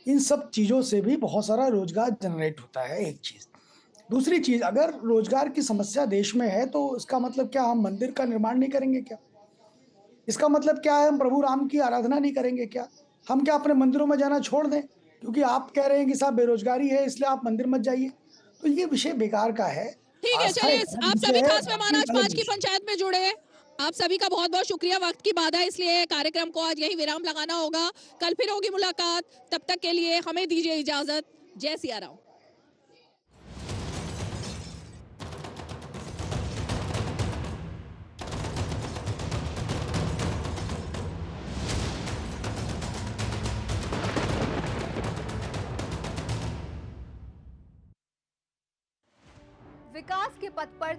इन सब चीजों से भी बहुत सारा रोजगार जनरेट होता है, एक चीज। दूसरी चीज, अगर रोजगार की समस्या देश में है तो इसका मतलब क्या हम मंदिर का निर्माण नहीं करेंगे क्या? इसका मतलब क्या है हम प्रभु राम की आराधना नहीं करेंगे क्या? हम क्या अपने मंदिरों में जाना छोड़ दें क्योंकि आप कह रहे हैं कि साहब बेरोजगारी है इसलिए आप मंदिर मत जाइए? तो ये विषय बेकार का है। ठीक है, चलिए आप सभी खास मेहमान आज 5 की पंचायत में जुड़े, आप सभी का बहुत बहुत शुक्रिया। वक्त की बाधा इसलिए कार्यक्रम को आज यही विराम लगाना होगा, कल फिर होगी मुलाकात, तब तक के लिए हमें दीजिए इजाजत। जय सिया राम। विकास के पथ पर